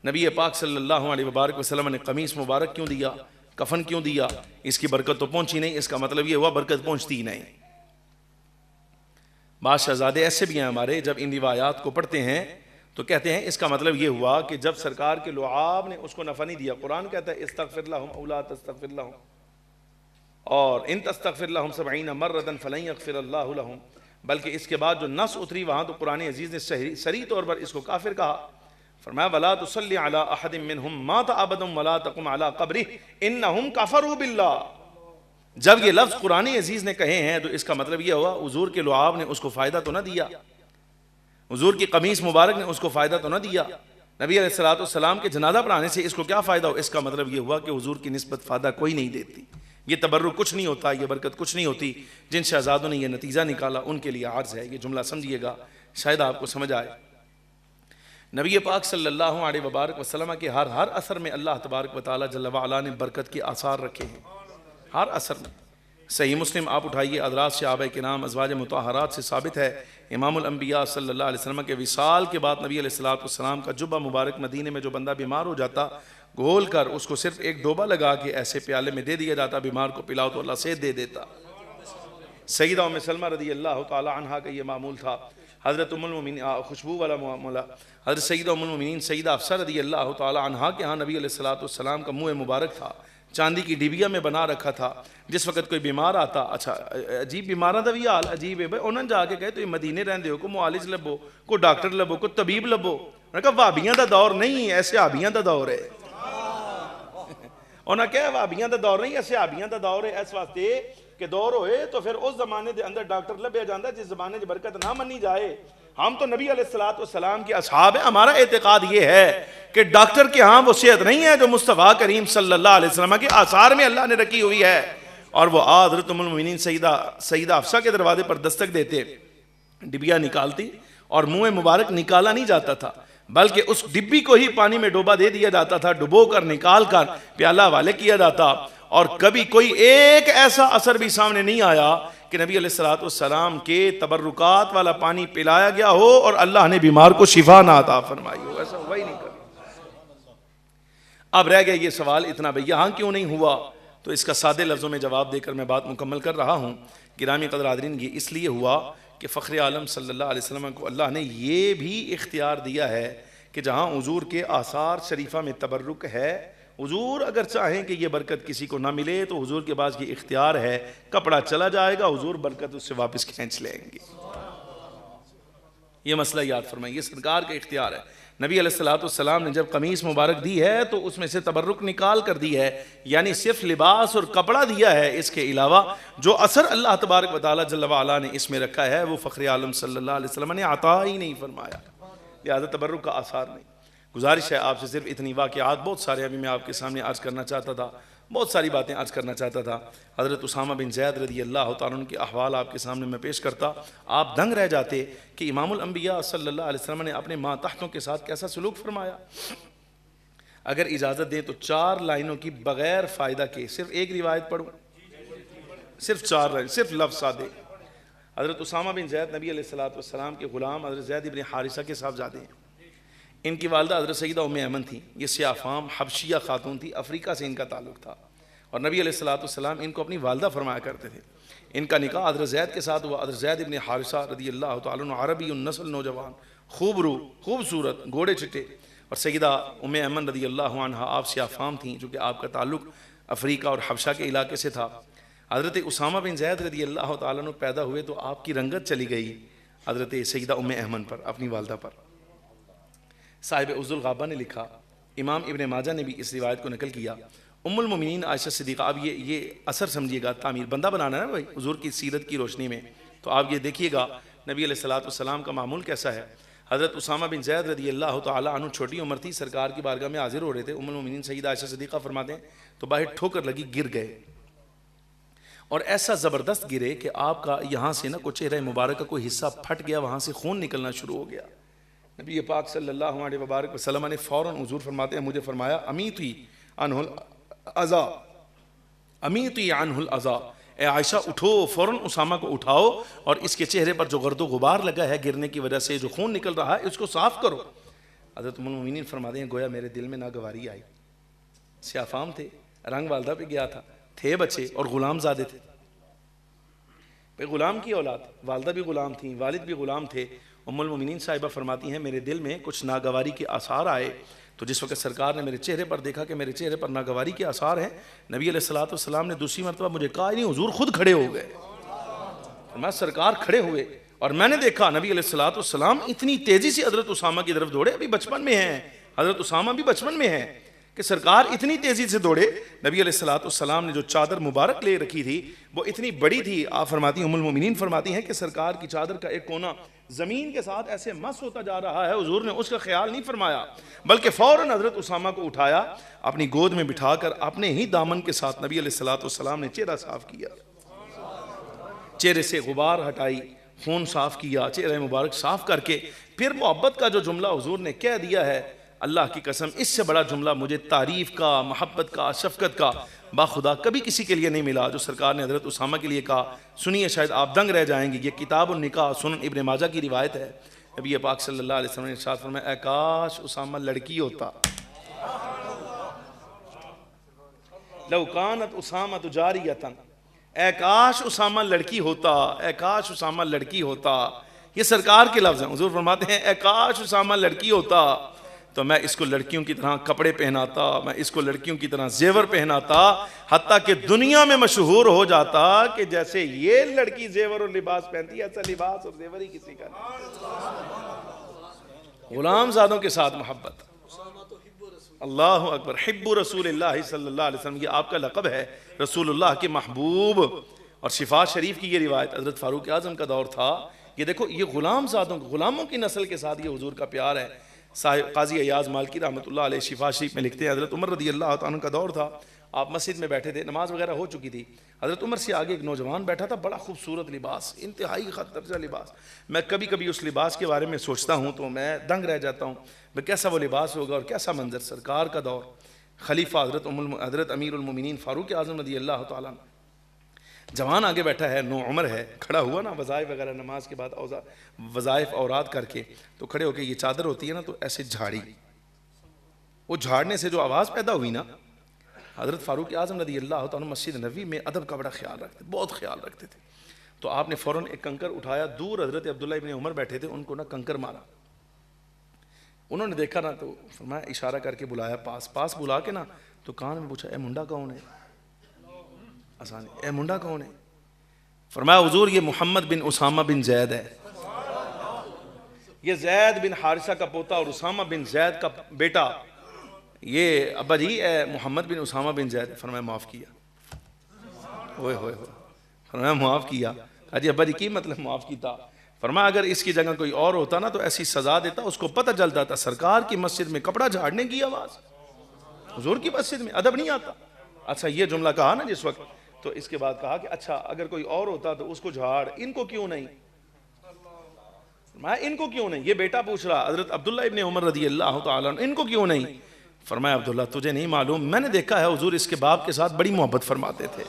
نبی پاک صلی اللہ علیہ وبارک وسلم نے قمیص مبارک کیوں دیا؟ کفن کیوں دیا؟ اس کی برکت تو پہنچی نہیں. اس کا مطلب یہ ہوا برکت پہنچتی ہی نہیں. بعض شہزادے ایسے بھی ہیں ہمارے، جب ان روایات کو پڑھتے ہیں تو کہتے ہیں اس کا مطلب یہ ہوا کہ جب سرکار کے لعاب نے اس کو نفع نہیں دیا. قرآن کہتا ہے استغفر لهم او لا تستغفر لهم، اور ان تستغفر لهم 70 مرة فلن يغفر الله لهم، بلکہ اس کے بعد جو نص اتری وہاں تو قرآن عزیز نے صریح طور پر اس کو کافر کہا. فرمایا وَلَا تُصَلِّ عَلَىٰ أَحَدٍ مِّنْهُمْ مَاتَ أَبَدًا وَلَا تَقُمْ عَلَىٰ قَبْرِهِ إِنَّهُمْ كَفَرُوا بِاللَّهِ. جب یہ لفظ قرآن عزیز نے کہے ہیں تو اس کا مطلب یہ ہوا حضور کے لعاب نے اس کو فائدہ تو نہ دیا، حضور کی قمیص مبارک نے اس کو فائدہ تو نہ دیا، نبی علیہ السلام کے جنازہ پڑھانے سے اس کو کیا فائدہ ہو؟ اس کا مطلب یہ ہوا کہ حضور کی نسبت فائدہ کوئی نہیں دیتی، یہ تبرک کچھ نہیں ہوتا، یہ برکت کچھ نہیں ہوتی. جن شہزادوں نے یہ نتیجہ نکالا ان کے لیے عرض ہے، یہ جملہ سمجھیے گا شاید آپ کو سمجھ آئے. نبی پاک صلی اللہ علیہ وبارک وسلم کے ہر اثر میں اللہ تبارک و تعالی جل وعلا نے برکت کے آثار رکھے ہیں، ہر اثر میں. صحیح مسلم آپ اٹھائیے، حضرات صحابہ کرام ازواج مطہرات سے ثابت ہے، امام الانبیاء صلی اللہ علیہ وسلم کے وصال کے بعد نبی علیہ السلام کا جبہ مبارک مدینے میں جو بندہ بیمار ہو جاتا، گھول کر اس کو صرف ایک ڈوبہ لگا کے ایسے پیالے میں دے دیا جاتا، بیمار کو پلاؤ تو اللہ صحت دے دیتا. سیدہ ام سلمہ رضی اللہ تعالی عنہا کا یہ معمول تھا. حضرت ام المؤمنین خوشبو والا معاملہ، حضرت سیدہ ام المؤمنین سیدہ حفصہ رضی اللہ تعالی عنہا کے ہاں نبی علیہ السلام کا منہ مبارک تھا، چاندی کی ڈبیا میں بنا رکھا تھا. جس وقت کوئی بیمار آتا، اچھا عجیب بیماراں دا بھی حال عجیب ہے بھائی، انہوں نے جا کے کہے تو یہ مدینے رہندے ہو، کو معالج لبو، کو ڈاکٹر لبو، کو طبیب لبو. انہوں نے کہا وہابیاں دا دور نہیں، ایسے صحابیاں دا دور ہے. انہوں نے کہا وہابیاں دا دور نہیں، ایسے صحابیاں دا دور ہے. اس واسطے کہ دور ہوئے تو پھر اس زمانے دے اندر ڈاکٹر لبیا جاندہ جس زمانے دی برکت نہ منی جائے. ہم تو نبی علیہ السلام کے اصحاب ہیں، ہمارا اعتقاد یہ ہے کہ ڈاکٹر کے ہاں وہ صحت نہیں ہے جو مصطفیٰ کریم صلی اللہ علیہ وسلم کے آثار میں اللہ نے رکھی ہوئی ہے. اور وہ حضرت ام المؤمنین سیدہ حفصہ کے دروازے پر دستک دیتے، ڈبیا نکالتی، اور منہ مبارک نکالا نہیں جاتا تھا بلکہ اس ڈبی کو ہی پانی میں ڈوبا دے دیا جاتا تھا، ڈبو کر نکال کر پیالہ والے کیا جاتا. اور کبھی کوئی ایک ایسا اثر بھی سامنے نہیں آیا کہ نبی علیہ السلام کے تبرکات والا پانی پلایا گیا ہو اور اللہ نے بیمار کو شفا نہ عطا فرمائی ہو. ایسا ہوا ہی نہیں کبھی. اب رہ گیا یہ سوال اتنا بھئی یہاں کیوں نہیں ہوا؟ تو اس کا سادے لفظوں میں جواب دے کر میں بات مکمل کر رہا ہوں. گرامی قدر حاضرین، یہ اس لیے ہوا کہ فخر عالم صلی اللہ علیہ وسلم کو اللہ نے یہ بھی اختیار دیا ہے کہ جہاں حضور کے آثار شریفہ میں تبرک ہے، حضور اگر چاہیں کہ یہ برکت کسی کو نہ ملے تو حضور کے پاس یہ اختیار ہے، کپڑا چلا جائے گا، حضور برکت اس سے واپس کھینچ لیں گے. یہ مسئلہ یاد فرمائیں، یہ سرکار کا اختیار ہے. نبی علیہ السلام نے جب قمیص مبارک دی ہے تو اس میں سے تبرک نکال کر دی ہے، یعنی صرف لباس اور کپڑا دیا ہے. اس کے علاوہ جو اثر اللہ تبارک و تعالی جل وعلا نے اس میں رکھا ہے وہ فخر عالم صلی اللہ علیہ وسلم نے عطا ہی نہیں فرمایا، لہذا تبرک کا آثار نہیں. گزارش ہے آپ سے صرف اتنی واقعات، بہت سارے ابھی میں آپ کے سامنے عرض کرنا چاہتا تھا، بہت ساری باتیں عرض کرنا چاہتا تھا. حضرت اسامہ بن زید رضی اللہ تعالیٰ عنہ کے احوال آپ کے سامنے میں پیش کرتا، آپ دنگ رہ جاتے کہ امام الانبیاء صلی اللہ علیہ وسلم نے اپنے ماتحتوں کے ساتھ کیسا سلوک فرمایا. اگر اجازت دیں تو 4 لائنوں کی بغیر فائدہ کے صرف ایک روایت پڑھوں، صرف 4 لائن، صرف لفظ سادے. حضرت اسامہ بن زید نبی علیہ السلام کے غلام حضرت زید بن حارثہ کے صاحبزادے ہیں. ان کی والدہ حضرت سیدہ ام ایمن تھی. یہ سیاہ فام حبشیہ خاتون تھی، افریقہ سے ان کا تعلق تھا، اور نبی علیہ السلام ان کو اپنی والدہ فرمایا کرتے تھے. ان کا نکاح حضرت زید کے ساتھ ہوا. حضرت زید بن حارثہ رضی اللہ تعالیٰ عنہ عربی النسل نوجوان، خوبصورت، گھوڑے چٹے. اور سیدہ ام ایمن رضی اللہ عنہ آپ سیاہ فام تھیں، جو کہ آپ کا تعلق افریقہ اور حبشہ کے علاقے سے تھا. حضرت اسامہ بن زید رضی اللہ تعالیٰ عنہ پیدا ہوئے تو آپ کی رنگت چلی گئی حضرت سیدہ ام ایمن پر، اپنی والدہ پر. صاحب عز الغابہ نے لکھا، امام ابن ماجہ نے بھی اس روایت کو نقل کیا. ام المؤمنین عائشہ صدیقہ، اب یہ اثر سمجھیے گا، تعمیر بندہ بنانا ہے نا بھائی حضور کی سیرت کی روشنی میں، تو آپ یہ دیکھیے گا نبی علیہ السلام کا معمول کیسا ہے. حضرت اسامہ بن زید رضی اللہ تعالیٰ عنہ چھوٹی عمر تھی، سرکار کی بارگاہ میں حاضر ہو رہے تھے، ام المؤمنین سیدہ عائشہ صدیقہ فرماتے ہیں تو باہر ٹھوکر لگی، گر گئے، اور ایسا زبردست گرے کہ آپ کا یہاں سے نا کوئی چہرہ مبارک کا کوئی حصہ پھٹ گیا، وہاں سے خون نکلنا شروع ہو گیا۔ نبی پاک صلی اللہ علیہ وبارک وسلم نے فوراً، حضور فرماتے ہیں مجھے فرمایا امیتی عنہ العزا، امیتی عنہ العزا، اے عائشہ اٹھو، فوراً اسامہ کو اٹھاؤ اور اس کے چہرے پر جو گرد و غبار لگا ہے گرنے کی وجہ سے، جو خون نکل رہا ہے، اس کو صاف کرو۔ حضرت ام المؤمنین فرماتے ہیں گویا میرے دل میں ناگواری آئی، سیاہ فام تھے، رنگ والدہ پہ گیا تھا، تھے بچے اور غلام زادے تھے، غلام کی اولاد، والدہ بھی غلام تھیں، والد بھی غلام تھے۔ ام المؤمنین صاحبہ فرماتی ہیں میرے دل میں کچھ ناگواری کے آثار آئے، تو جس وقت سرکار نے میرے چہرے پر دیکھا کہ میرے چہرے پر ناگواری کے آثار ہیں، نبی علیہ السلام نے دوسری مرتبہ مجھے کہا نہیں، حضور خود کھڑے ہو گئے، میں سرکار کھڑے ہوئے اور میں نے دیکھا نبی علیہ السلام اتنی تیزی سے حضرت اسامہ کی طرف دوڑے، ابھی بچپن میں ہیں، حضرت اسامہ بھی بچپن میں ہیں، کہ سرکار اتنی تیزی سے دوڑے۔ نبی علیہ السلام نے جو چادر مبارک لے رکھی تھی وہ اتنی بڑی تھی، آپ فرماتی ہیں ام المؤمنین فرماتی ہیں کہ سرکار کی چادر کا ایک کونا زمین کے ساتھ ایسے مس ہوتا جا رہا ہے، حضور نے اس کا خیال نہیں فرمایا، بلکہ فوراً حضرت اسامہ کو اٹھایا، اپنی گود میں بٹھا کر اپنے ہی دامن کے ساتھ نبی علیہ السلام نے چہرہ صاف کیا، چہرے سے غبار ہٹائی، خون صاف کیا، چہرہ مبارک صاف کر کے پھر محبت کا جو جملہ حضور نے کہہ دیا ہے، اللہ کی قسم اس سے بڑا جملہ مجھے تعریف کا، محبت کا، شفقت کا باخدا کبھی کسی کے لیے نہیں ملا جو سرکار نے حضرت اسامہ کے لیے کہا۔ سنیے، شاید آپ دنگ رہ جائیں گے، یہ کتاب النکاح سنن ابن ماجہ کی روایت ہے، نبی پاک صلی اللہ علیہ وسلم نے ارشاد فرمایا اے کاش اسامہ لڑکی ہوتا، لو کانت اسامہ جاریۃ، اے کاش اسامہ لڑکی ہوتا، اے کاش اسامہ لڑکی ہوتا، یہ سرکار کے لفظ ہیں، حضور فرماتے ہیں اے کاش اسامہ لڑکی ہوتا تو میں اس کو لڑکیوں کی طرح کپڑے پہناتا، میں اس کو لڑکیوں کی طرح زیور پہناتا، حتیٰ کہ دنیا میں مشہور ہو جاتا کہ جیسے یہ لڑکی زیور اور لباس پہنتی ہے ایسا لباس اور زیور ہی کسی کا نہیں۔ غلام زادوں کے ساتھ محبت، اللہ اکبر، حب رسول اللہ صلی اللہ علیہ وسلم، یہ آپ کا لقب ہے، رسول اللہ کے محبوب۔ اور شفا شریف کی یہ روایت حضرت فاروق اعظم کا دور تھا، یہ دیکھو یہ غلام زادوں، غلاموں کی نسل کے ساتھ یہ حضور کا پیار ہے۔ قاضی ایاز مالکی رحمۃ اللہ علیہ شفا شریف میں لکھتے ہیں حضرت عمر رضی اللہ تعالیٰ کا دور تھا، آپ مسجد میں بیٹھے تھے، نماز وغیرہ ہو چکی تھی، حضرت عمر سے آگے ایک نوجوان بیٹھا تھا، بڑا خوبصورت لباس، انتہائی خطرہ لباس، میں کبھی کبھی اس لباس کے بارے میں سوچتا ہوں تو میں دنگ رہ جاتا ہوں کہ کیسا وہ لباس ہوگا اور کیسا منظر، سرکار کا دور، خلیفہ حضرت امیر المومنین فاروق اعظم رضی اللہ تعالیٰ، جوان آگے بیٹھا ہے، نو عمر ہے، کھڑا ہوا نا وظائف وغیرہ نماز کے بعد وظائف اوراد کر کے تو کھڑے ہو کے یہ چادر ہوتی ہے نا تو ایسے جھاڑی، وہ جھاڑنے سے جو آواز پیدا ہوئی نا، حضرت فاروق اعظم رضی اللہ تعالیٰ مسجد نبوی میں ادب کا بڑا خیال رکھتے، بہت خیال رکھتے تھے، تو آپ نے فوراً ایک کنکر اٹھایا، دور حضرت عبداللہ ابن عمر بیٹھے تھے، ان کو نا کنکر مارا، انہوں نے دیکھا نا تو فرمایا، اشارہ کر کے بلایا، پاس بلا کے نا تو کان میں پوچھا اے منڈا کون ہے، آسان اے منڈا کون ہے، فرمایا حضور یہ محمد بن اسامہ بن زید ہے، یہ زید بن حارثہ کا پوتا اور اسامہ بن زید کا بیٹا، یہ ابا جی اے محمد بن اسامہ بن زید، فرمایا معاف کیا، ہوئے فرمایا معاف کیا، اجی ابا جی کی مطلب معاف کیتا، فرمایا اگر اس کی جگہ کوئی اور ہوتا نا تو ایسی سزا دیتا، اس کو پتہ چل جاتا سرکار کی مسجد میں کپڑا جھاڑنے کی آواز، حضور کی مسجد میں ادب نہیں آتا۔ اچھا یہ جملہ کہا نا جس وقت، تو اس کے بعد کہا کہ اچھا اگر کوئی اور ہوتا تو اس کو جھاڑ، ان کو کیوں نہیں، فرمایا ان کو کیوں نہیں، یہ بیٹا پوچھ رہا حضرت عبداللہ ابن عمر رضی اللہ تعالیٰ عنہ، ان کو کیوں نہیں، فرمایا عبداللہ تجھے نہیں معلوم، میں نے دیکھا ہے حضور اس کے باپ کے ساتھ بڑی محبت فرماتے تھے،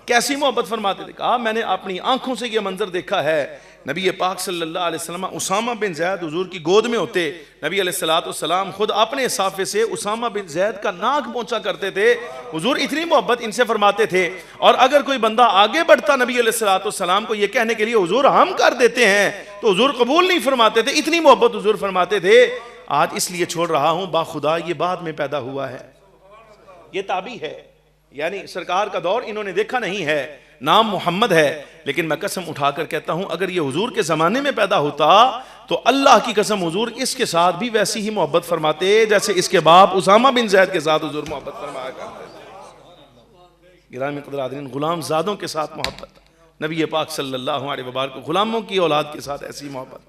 کیسی محبت فرماتے تھے، کہا میں نے اپنی آنکھوں سے یہ منظر دیکھا ہے، نبی پاک صلی اللہ علیہ وسلم اسامہ بن زید حضور کی گود میں ہوتے، نبی علیہ السلام خود اپنے صافے سے اسامہ بن زید کا ناک پہنچا کرتے تھے، حضور اتنی محبت ان سے فرماتے تھے، اور اگر کوئی بندہ آگے بڑھتا نبی علیہ السلام کو یہ کہنے کے لیے حضور ہم کر دیتے ہیں تو حضور قبول نہیں فرماتے تھے، اتنی محبت حضور فرماتے تھے۔ آج اس لیے چھوڑ رہا ہوں باخدا یہ بعد میں پیدا ہوا ہے، یہ تابعی ہے، یعنی سرکار کا دور انہوں نے دیکھا نہیں ہے، نام محمد ہے، لیکن میں قسم اٹھا کر کہتا ہوں اگر یہ حضور کے زمانے میں پیدا ہوتا تو اللہ کی قسم حضور اس کے ساتھ بھی ویسی ہی محبت فرماتے جیسے اس کے باپ اسامہ بن زید کے ساتھ حضور محبت فرمایا کرتے تھے۔ گرامی قدر حاضرین، غلام زادوں کے ساتھ محبت، نبی پاک صلی اللہ علیہ وسلم غلاموں کی اولاد کے ساتھ ایسی محبت،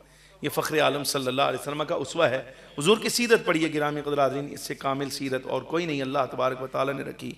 یہ فخر عالم صلی اللہ علیہ وسلم کا اسوہ ہے۔ حضور کی سیرت پڑھیے گرامی قدر حاضرین، اس سے کامل سیرت اور کوئی نہیں اللہ تبارک و تعالیٰ نے رکھی۔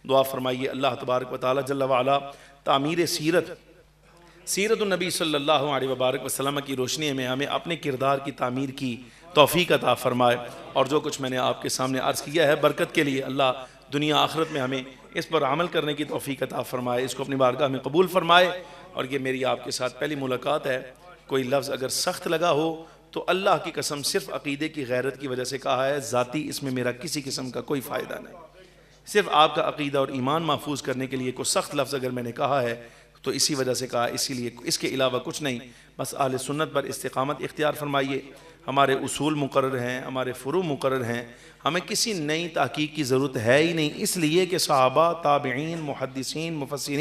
دعا فرمائیے اللہ تبارک و تعالیٰ جل وعلا تعمیر سیرت النبی صلی اللہ علیہ وبارک وسلم کی روشنی میں ہمیں اپنے کردار کی تعمیر کی توفیق عطا فرمائے، اور جو کچھ میں نے آپ کے سامنے عرض کیا ہے برکت کے لیے اللہ دنیا آخرت میں ہمیں اس پر عمل کرنے کی توفیق عطا فرمائے، اس کو اپنی بارگاہ میں قبول فرمائے۔ اور یہ میری آپ کے ساتھ پہلی ملاقات ہے، کوئی لفظ اگر سخت لگا ہو تو اللہ کی قسم صرف عقیدے کی غیرت کی وجہ سے کہا ہے، ذاتی اس میں میرا کسی قسم کا کوئی فائدہ نہیں، صرف آپ کا عقیدہ اور ایمان محفوظ کرنے کے لیے کوئی سخت لفظ اگر میں نے کہا ہے تو اسی وجہ سے کہا، اسی لیے اس کے علاوہ کچھ نہیں۔ بس اہل سنت پر استقامت اختیار فرمائیے، ہمارے اصول مقرر ہیں، ہمارے فروع مقرر ہیں، ہمیں کسی نئی تحقیق کی ضرورت ہے ہی نہیں، اس لیے کہ صحابہ، تابعین، محدثین، مفسرین